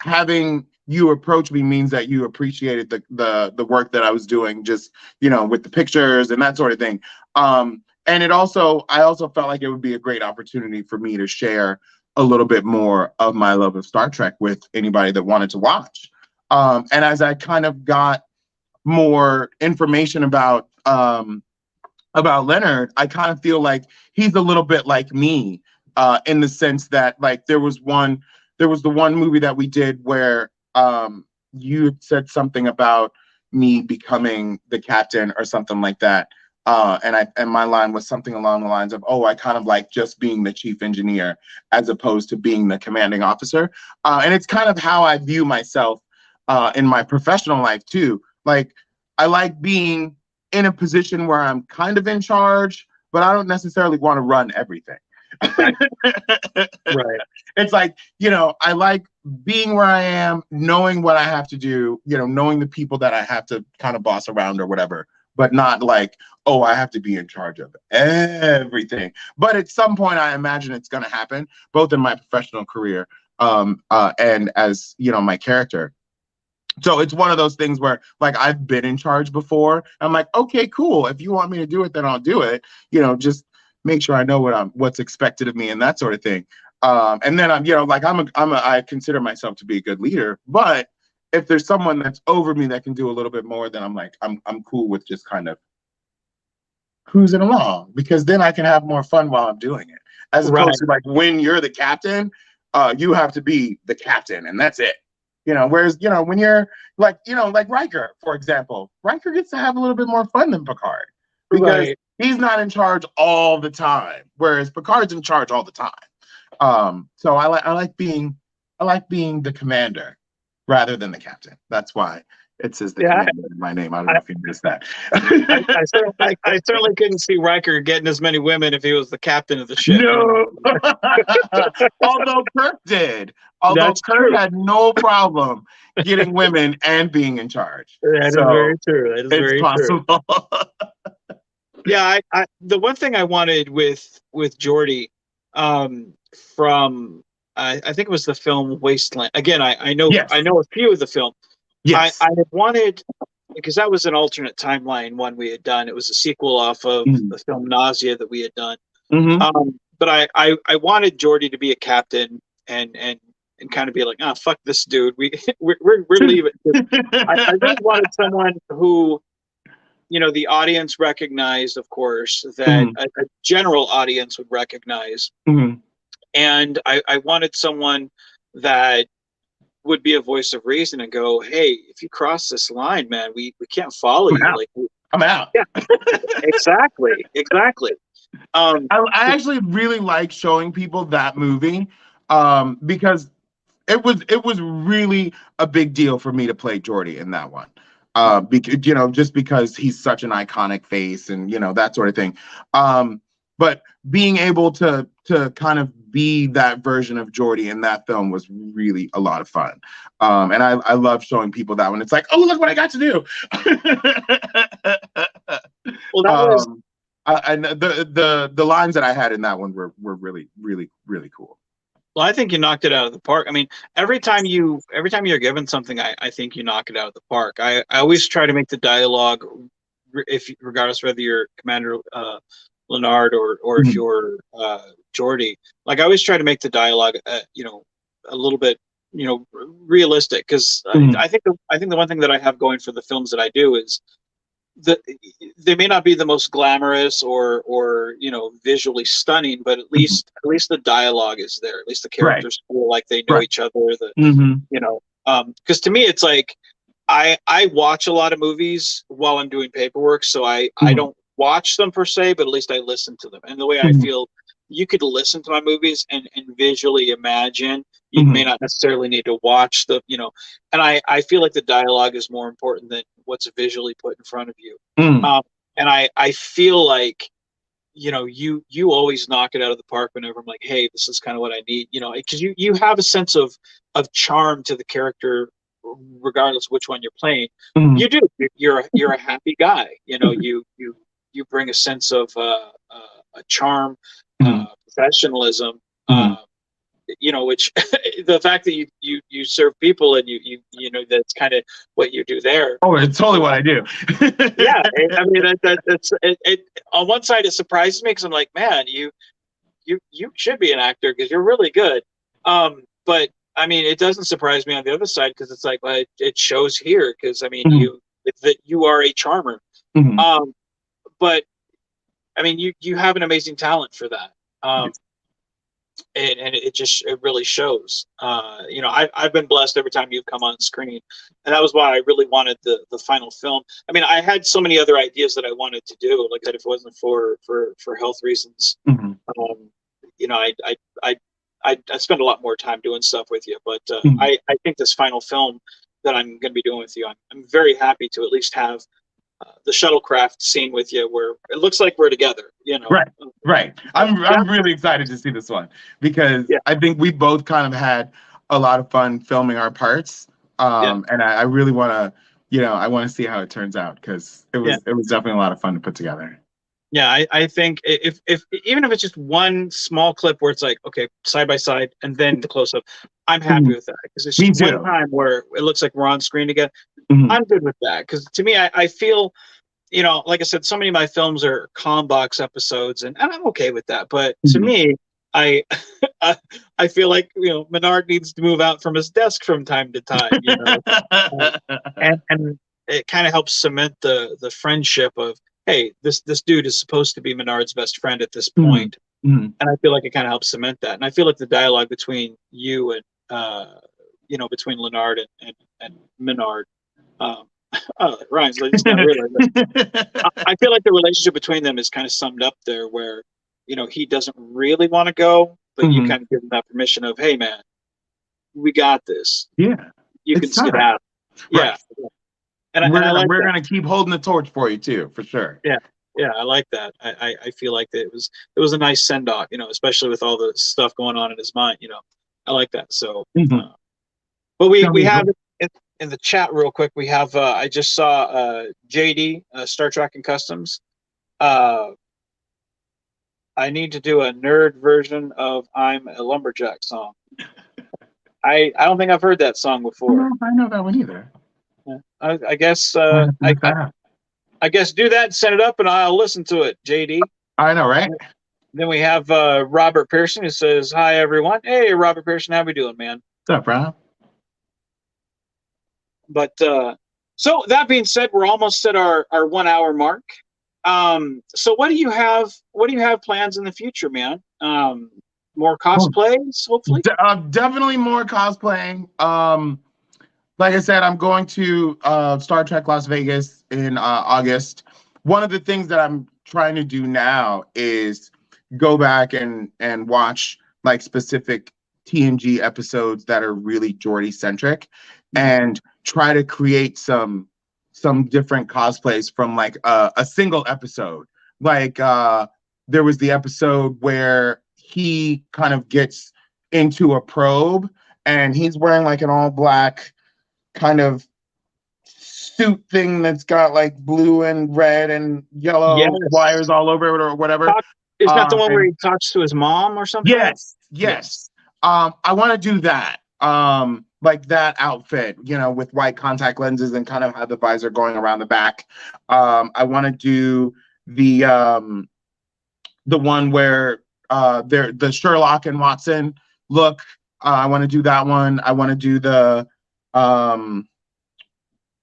having you approach me means that you appreciated the work that I was doing, just with the pictures and that sort of thing. And I also felt like it would be a great opportunity for me to share a little bit more of my love of Star Trek with anybody that wanted to watch. And as I kind of got more information about Leonard, I kind of feel like he's a little bit like me, in the sense that, like, there was the one movie that we did where you said something about me becoming the captain or something like that. And my line was something along the lines of, I kind of like just being the chief engineer as opposed to being the commanding officer. And it's kind of how I view myself in my professional life too. Like, I like being in a position where I'm kind of in charge, but I don't necessarily want to run everything. Right. It's like, I like being where I am, knowing what I have to do, knowing the people that I have to kind of boss around or whatever, but not like, I have to be in charge of everything. But at some point, I imagine it's going to happen, both in my professional career and as, my character. So it's one of those things where, like, I've been in charge before. I'm like, okay, cool. If you want me to do it, then I'll do it. Just make sure I know what's expected of me and that sort of thing. And then I consider myself to be a good leader. But if there's someone that's over me that can do a little bit more, then I'm like, I'm cool with just kind of cruising along, because then I can have more fun while I'm doing it. As opposed to, like, when you're the captain, you have to be the captain and that's it. Whereas, when you're like Riker, for example, Riker gets to have a little bit more fun than Picard, because he's not in charge all the time, whereas Picard's in charge all the time. So I like being the commander rather than the captain. That's why it says the commander in my name. I don't know if you missed that. I certainly couldn't see Riker getting as many women if he was the captain of the ship. No. Although Kirk did. Kirk had no problem getting women and being in charge. That is very true. That is very possible. True. Yeah, the one thing I wanted with Geordi, from I think it was the film Wasteland. Again, I know a few of the film. Yes. I had wanted, because that was an alternate timeline one we had done. It was a sequel off of the film Nausea that we had done. But I wanted Geordi to be a captain and kind of be like, fuck this dude. We're leaving. I really wanted someone who, the audience recognized, of course, that a general audience would recognize. And I wanted someone that would be a voice of reason and go, hey, if you cross this line, man, we can't follow you. Like, I'm out. Yeah, exactly. I actually really like showing people that movie, because it was really a big deal for me to play Geordi in that one. Because, just because he's such an iconic face and, that sort of thing. but being able to kind of be that version of Geordi in that film was really a lot of fun. And I love showing people that when it's like, oh, look what I got to do. Well, that was and the lines that I had in that one were really, really, really cool. well, I think you knocked it out of the park. I mean, every time you're given something, I think you knock it out of the park. I always try to make the dialogue, regardless whether you're Commander Leonard or if you're Geordi, like I always try to make the dialogue, a little bit, realistic. Because I think the one thing that I have going for the films that I do is that they may not be the most glamorous or visually stunning, but at least the dialogue is there. At least the characters feel like they know each other. Because to me it's like I watch a lot of movies while I'm doing paperwork, so I don't watch them per se, but at least I listen to them. And the way I feel, you could listen to my movies and visually imagine. You may not necessarily need to watch and I feel like the dialogue is more important than what's visually put in front of you. And I feel like, you always knock it out of the park whenever I'm like, hey, this is kind of what I need, because you have a sense of charm to the character, regardless of which one you're playing. You do. You're a happy guy. You bring a sense of a charm, professionalism, which the fact that you serve people and you that's kind of what you do there. Oh, it's totally what I do. Yeah, I mean that's it. On one side, it surprises me because I'm like, man, you should be an actor because you're really good. But I mean, it doesn't surprise me on the other side because it's like, well, it shows here because I mean, you are a charmer. But I mean, you have an amazing talent for that. And it really shows. I've been blessed every time you've come on screen, and that was why I really wanted the final film. I mean, I had so many other ideas that I wanted to do. Like that, if it wasn't for health reasons, I spend a lot more time doing stuff with you. But I think this final film that I'm going to be doing with you, I'm very happy to at least have the shuttlecraft scene with you where it looks like we're together, Right. I'm really excited to see this one because I think we both kind of had a lot of fun filming our parts. And I really want to, I want to see how it turns out because it was definitely a lot of fun to put together. Yeah, I think if even if it's just one small clip where it's like, okay, side by side and then the close up, I'm happy with that because it's just one time where it looks like we're on screen together. I'm good with that because to me, I feel, like I said, so many of my films are calm box episodes, and I'm okay with that. But to me, I feel like Menard needs to move out from his desk from time to time, and it kind of helps cement the friendship of, hey, this dude is supposed to be Menard's best friend at this point. And I feel like it kind of helps cement that. And I feel like the dialogue between you and between Leonard and Menard. It rhymes. I just not realize that. I feel like the relationship between them is kind of summed up there, where he doesn't really want to go, but you kind of give him that permission of, hey man, we got this. Yeah, you can skip out. Right. Yeah. And we're gonna keep holding the torch for you too, for sure. Yeah, I like that. I feel like that it was a nice send off, especially with all the stuff going on in his mind. I like that. So, but we have in the chat real quick. We have I just saw JD Star Trek and Customs. I need to do a nerd version of "I'm a Lumberjack" song. I don't think I've heard that song before. I know that one either. I guess I guess do that, send it up, and I'll listen to it, JD. I know, right? Then we have Robert Pearson who says, hi, everyone. Hey, Robert Pearson, how we doing, man? What's up, Rob? But so that being said, we're almost at our 1 hour mark. So what do you have plans in the future, man? More cosplays, hopefully? Definitely more cosplaying. Like I said, I'm going to Star Trek Las Vegas in August. One of the things that I'm trying to do now is go back and watch like specific TNG episodes that are really Geordi centric, and try to create some different cosplays from like a single episode. Like there was the episode where he kind of gets into a probe and he's wearing like an all black kind of suit thing that's got like blue and red and yellow Yes. wires all over it or whatever. Is that the one where he talks to his mom or something? Yes. I want to do that. Like that outfit, you know, with white contact lenses and kind of have the visor going around the back. I want to do the one where they're the Sherlock and Watson look. I want to do that one. I want to do the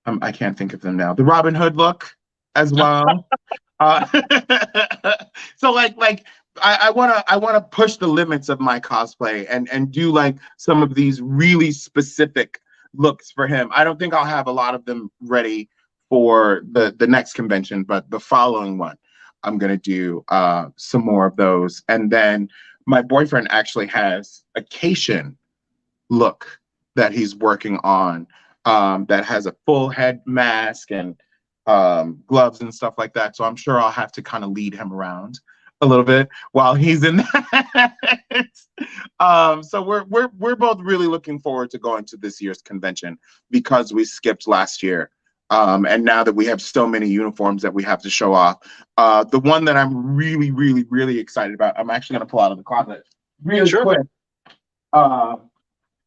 I can't think of them now. The Robin Hood look as well. So like I wanna push the limits of my cosplay and do like some of these really specific looks for him. I don't think I'll have a lot of them ready for the next convention, but the following one, I'm gonna do some more of those. And then my boyfriend actually has a Cation look that he's working on that has a full head mask and gloves and stuff like that. So I'm sure I'll have to kind of lead him around a little bit while he's in that. So we're both really looking forward to going to this year's convention because we skipped last year. And now that we have so many uniforms that we have to show off, the one that I'm really excited about, I'm actually going to pull out of the closet really quick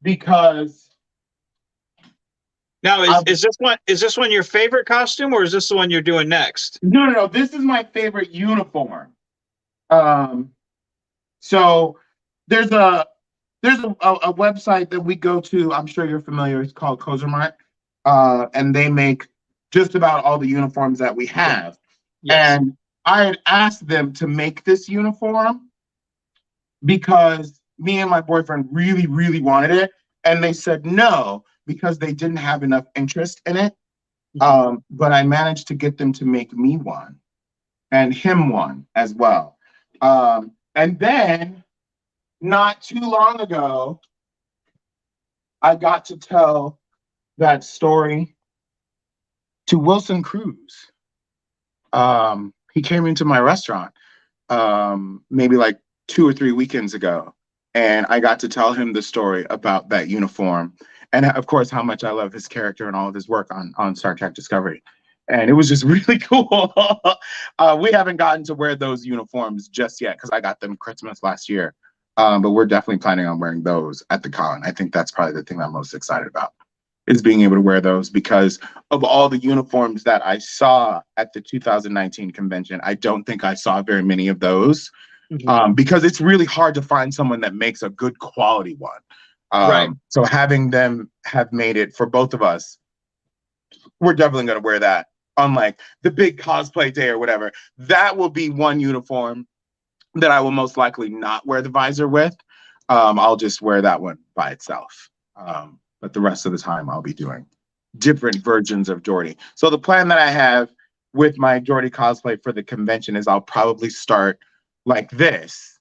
because. Now, is this one your favorite costume, or is this the one you're doing next? No. This is my favorite uniform. So there's a website that we go to. I'm sure you're familiar. It's called Kozermart, and they make just about all the uniforms that we have. Yes. And I had asked them to make this uniform because me and my boyfriend really wanted it, and they said no, because they didn't have enough interest in it. But I managed to get them to make me one and him one as well. And then not too long ago, I got to tell that story to Wilson Cruz. He came into my restaurant maybe like 2 or 3 weekends ago, and I got to tell him the story about that uniform. And of course, how much I love his character and all of his work on Star Trek Discovery. And it was just really cool. We haven't gotten to wear those uniforms just yet because I got them Christmas last year. But we're definitely planning on wearing those at the con. I think that's probably the thing I'm most excited about, is being able to wear those because of all the uniforms that I saw at the 2019 convention. I don't think I saw very many of those because it's really hard to find someone that makes a good quality one. Right. So having them have made it for both of us, we're definitely going to wear that on like the big cosplay day or whatever. That will be one uniform that I will most likely not wear the visor with. I'll just wear that one by itself. But the rest of the time I'll be doing different versions of Geordi. So the plan that I have with my Geordi cosplay for the convention is I'll probably start like this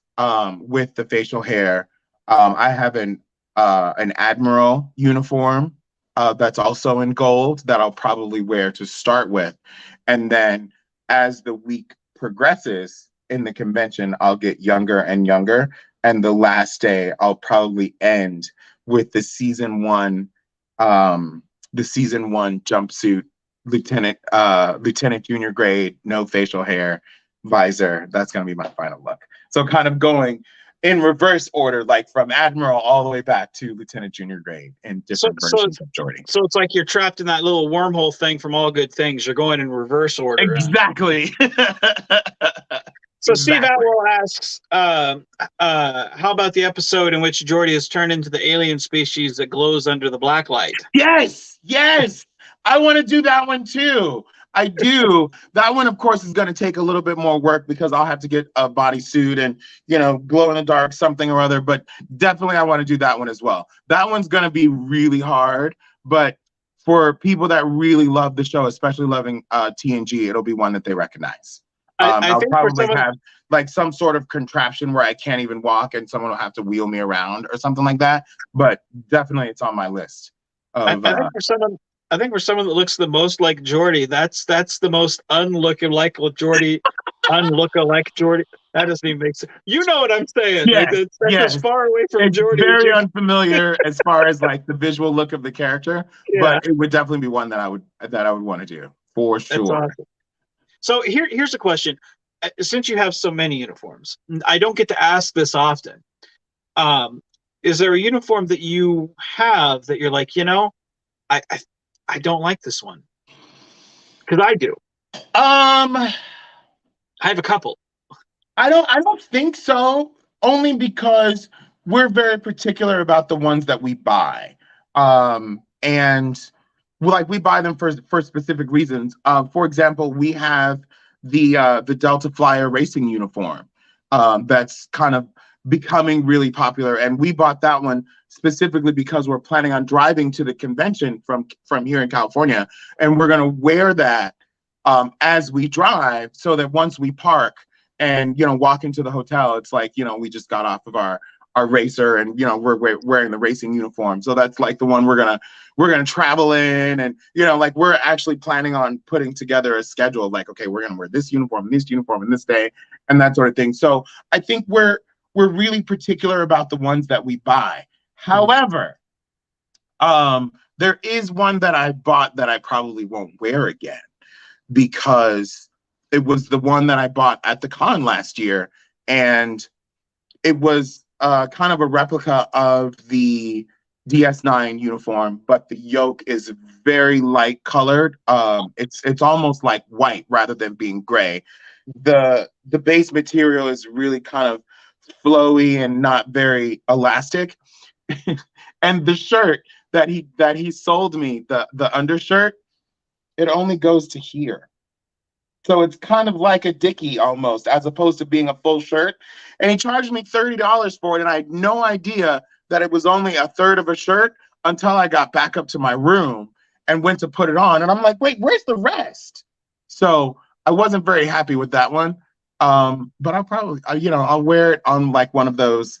with the facial hair. I have an Admiral uniform that's also in gold that I'll probably wear to start with. And then as the week progresses in the convention, I'll get younger and younger. And the last day I'll probably end with the season one jumpsuit, lieutenant junior grade, no facial hair, visor. That's going to be my final look. So kind of going in reverse order, like from Admiral all the way back to Lieutenant Junior grade in different versions of Geordi. So it's like you're trapped in that little wormhole thing from All Good Things. You're going in reverse order. Exactly. So Steve Atwell asks, how about the episode in which Geordi is turned into the alien species that glows under the black light? Yes. I want to do that one too. I do. That one, of course, is going to take a little bit more work because I'll have to get a bodysuit and, glow in the dark something or other. But definitely I want to do that one as well. That one's going to be really hard. But for people that really love the show, especially loving TNG, it'll be one that they recognize. I'll probably have like some sort of contraption where I can't even walk and someone will have to wheel me around or something like that. But definitely it's on my list. I think for someone that looks the most like Geordi, that's the most unlooking like Geordi Unlook-alike Geordi. That doesn't even make sense. You know what I'm saying? Yes, Like, that's yes. as far away from It's Geordi. very unfamiliar as far as like the visual look of the character, Yeah, but it would definitely be one that I would want to do for that's sure. awesome. So here's a question. Since you have so many uniforms, I don't get to ask this often. Is there a uniform that you have that you're like, I don't like this one? Because I do. I have a couple. I don't think so, only because we're very particular about the ones that we buy. And like we buy them for specific reasons. For example, we have the Delta Flyer racing uniform that's kind of becoming really popular, and we bought that one specifically because we're planning on driving to the convention from here in California, and we're going to wear that as we drive, so that once we park and walk into the hotel, it's like we just got off of our racer, and we're wearing the racing uniform. So that's like the one we're gonna travel in, and like we're actually planning on putting together a schedule, like, okay, we're gonna wear this uniform and this day and that sort of thing. So I think we're really particular about the ones that we buy. However, there is one that I bought that I probably won't wear again, because it was the one that I bought at the con last year, and it was kind of a replica of the DS9 uniform, but the yoke is very light colored. It's almost like white rather than being gray. The base material is really kind of flowy and not very elastic. And the shirt that he sold me, the undershirt, it only goes to here. So it's kind of like a dickie almost, as opposed to being a full shirt. And he charged me $30 for it, and I had no idea that it was only a third of a shirt until I got back up to my room and went to put it on. And I'm like, wait, where's the rest? So I wasn't very happy with that one. But I'll probably, I'll wear it on like one of those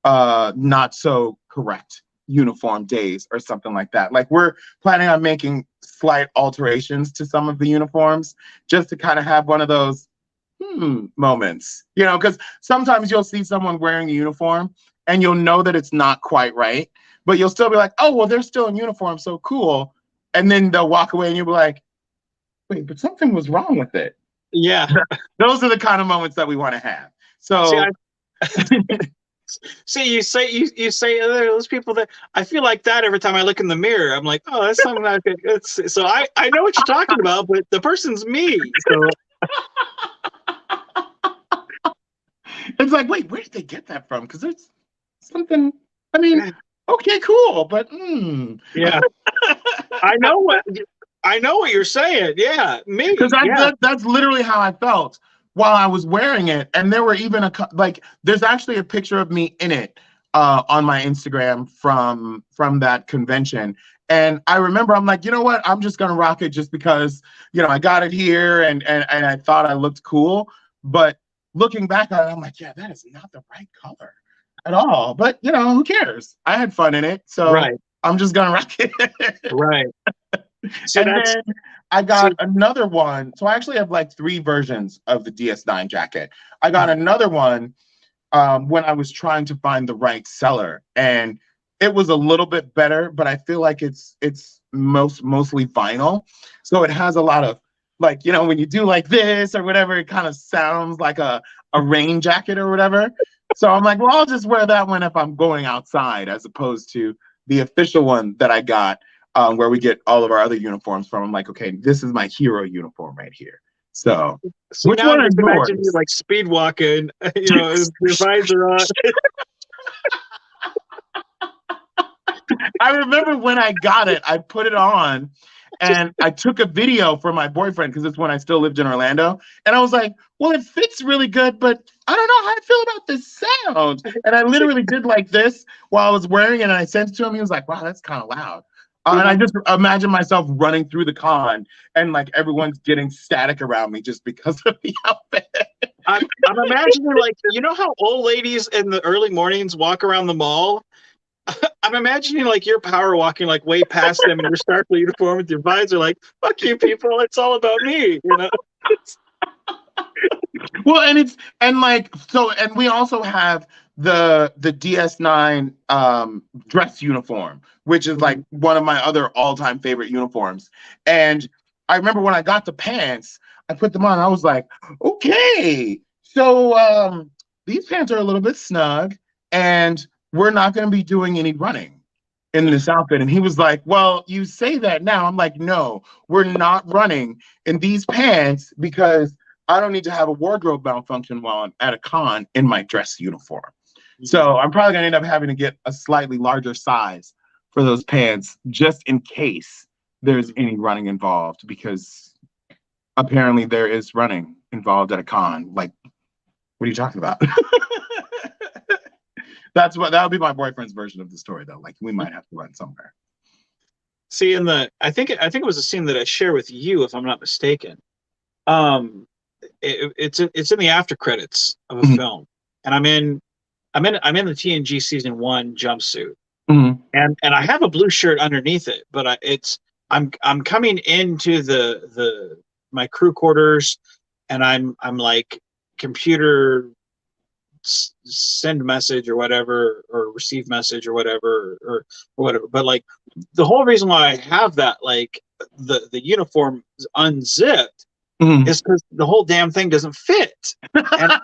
not so correct uniform days or something like that. Like, we're planning on making slight alterations to some of the uniforms just to kind of have one of those moments, because sometimes you'll see someone wearing a uniform and you'll know that it's not quite right, but you'll still be like, oh, well, they're still in uniform, so cool. And then they'll walk away and you'll be like, wait, but something was wrong with it. Yeah. Those are the kind of moments that we want to have. So see, you say those people that I feel like that every time I look in the mirror. I'm like, oh, that's something that it's so I know what you're talking about, but the person's me. So it's like, wait, where did they get that from? Because it's something. I mean, okay, cool, but yeah, I know what you're saying. Yeah, me. Because that's literally how I felt while I was wearing it. And there were even there's actually a picture of me in it on my Instagram from that convention. And I remember I'm like, you know what? I'm just gonna rock it just because I got it here and I thought I looked cool. But looking back on it, I'm like, yeah, that is not the right color at all. But who cares? I had fun in it, so right. I'm just gonna rock it. Right. So and then I got another one. So I actually have like 3 versions of the DS9 jacket. I got another one when I was trying to find the right seller, and it was a little bit better, but I feel like it's mostly vinyl. So it has a lot of when you do like this or whatever, it kind of sounds like a rain jacket or whatever. So I'm like, well, I'll just wear that one if I'm going outside, as opposed to the official one that I got, where we get all of our other uniforms from. I'm like, okay, this is my hero uniform right here. So which now one I is just imagine yours? you like speed walking, your visor on. I remember when I got it, I put it on and I took a video for my boyfriend, because it's when I still lived in Orlando. And I was like, well, it fits really good, but I don't know how I feel about this sound. And I literally did like this while I was wearing it, and I sent it to him. He was like, wow, that's kind of loud. And I just imagine myself running through the con and like everyone's getting static around me just because of the outfit. I'm imagining how old ladies in the early mornings walk around the mall. I'm imagining you're power walking way past them in your Starfleet uniform with your visor, fuck you people, it's all about me, Well, and we also have the DS9 dress uniform, which is like one of my other all-time favorite uniforms. And I remember when I got the pants, I put them on, I was like, okay, so these pants are a little bit snug, and we're not going to be doing any running in this outfit. And he was like, well, you say that now. I'm like, no, we're not running in these pants because I don't need to have a wardrobe malfunction while I'm at a con in my dress uniform. So I'm probably going to end up having to get a slightly larger size for those pants just in case there's any running involved, because apparently there is running involved at a con. Like, what are you talking about? That would be my boyfriend's version of the story, though. Like, we might have to run somewhere. See, I think it was a scene that I share with you, if I'm not mistaken. It's in the after credits of a film, and I'm in the TNG season 1 jumpsuit, and I have a blue shirt underneath it, but I'm coming into my crew quarters, and I'm like, computer send message or whatever, or receive message or whatever, or whatever. But like, the whole reason why I have that, like, the uniform unzipped, is because the whole damn thing doesn't fit. And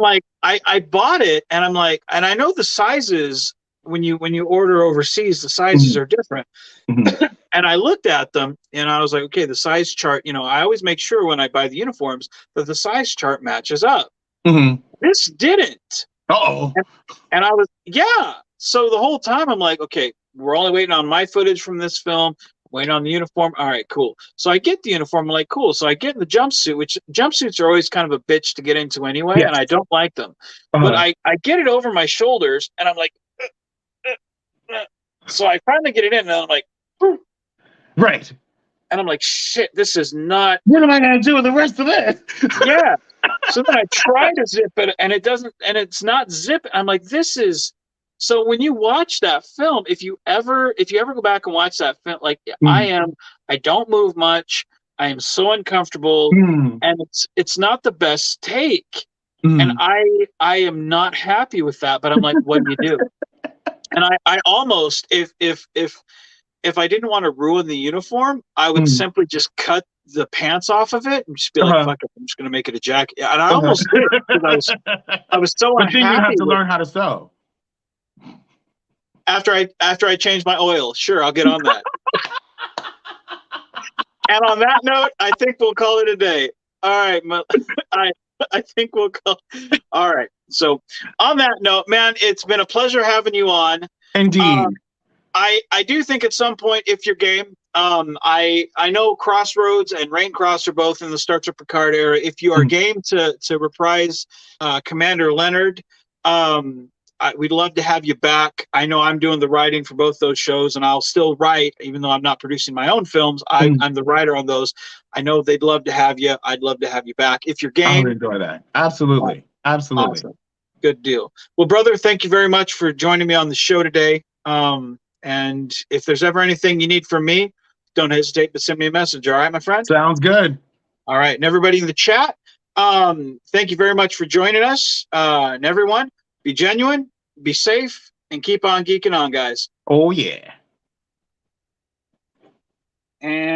like, I bought it, and I'm like, and I know the sizes, when you order overseas, the sizes are different. And I looked at them, and I was like, okay, the size chart, I always make sure when I buy the uniforms that the size chart matches up. This didn't. Uh-oh. And I was, yeah. So the whole time I'm like, okay, we're only waiting on my footage from this film, waiting on the uniform. All right, cool. So I get the uniform. I'm like, cool. So I get in the jumpsuit, which jumpsuits are always kind of a bitch to get into anyway, and I don't like them. But I get it over my shoulders, and I'm like, so I finally get it in, and I'm like, right. And I'm like, shit, this is not. What am I going to do with the rest of this? Yeah. So then I try to zip it, and it doesn't, and it's not zip. I'm like, this is. So when you watch that film, if you ever go back and watch that film, like, I don't move much. I am so uncomfortable, and it's not the best take. And I am not happy with that, but I'm like, what do you do? And I almost, if I didn't want to ruin the uniform, I would simply just cut the pants off of it and just be like, fuck it, I'm just going to make it a jacket. And I almost did, because I was so unhappy. But then you have to learn how to sew. After I change my oil, sure, I'll get on that. And on that note, I think we'll call it a day. All right, I think we'll call. All right. So on that note, man, it's been a pleasure having you on. Indeed. I do think at some point, if you're game, I know Crossroads and Rain Cross are both in the Star Trek Picard era. If you are game to reprise Commander Leonard, we'd love to have you back. I know I'm doing the writing for both those shows, and I'll still write, even though I'm not producing my own films. I'm the writer on those. I know they'd love to have you. I'd love to have you back. If you're game. I would enjoy that. Absolutely. Absolutely. Awesome. Good deal. Well, brother, thank you very much for joining me on the show today. And if there's ever anything you need from me, don't hesitate to send me a message. All right, my friend? Sounds good. All right. And everybody in the chat, thank you very much for joining us. And everyone, be genuine, be safe, and keep on geeking on, guys. Oh, yeah. And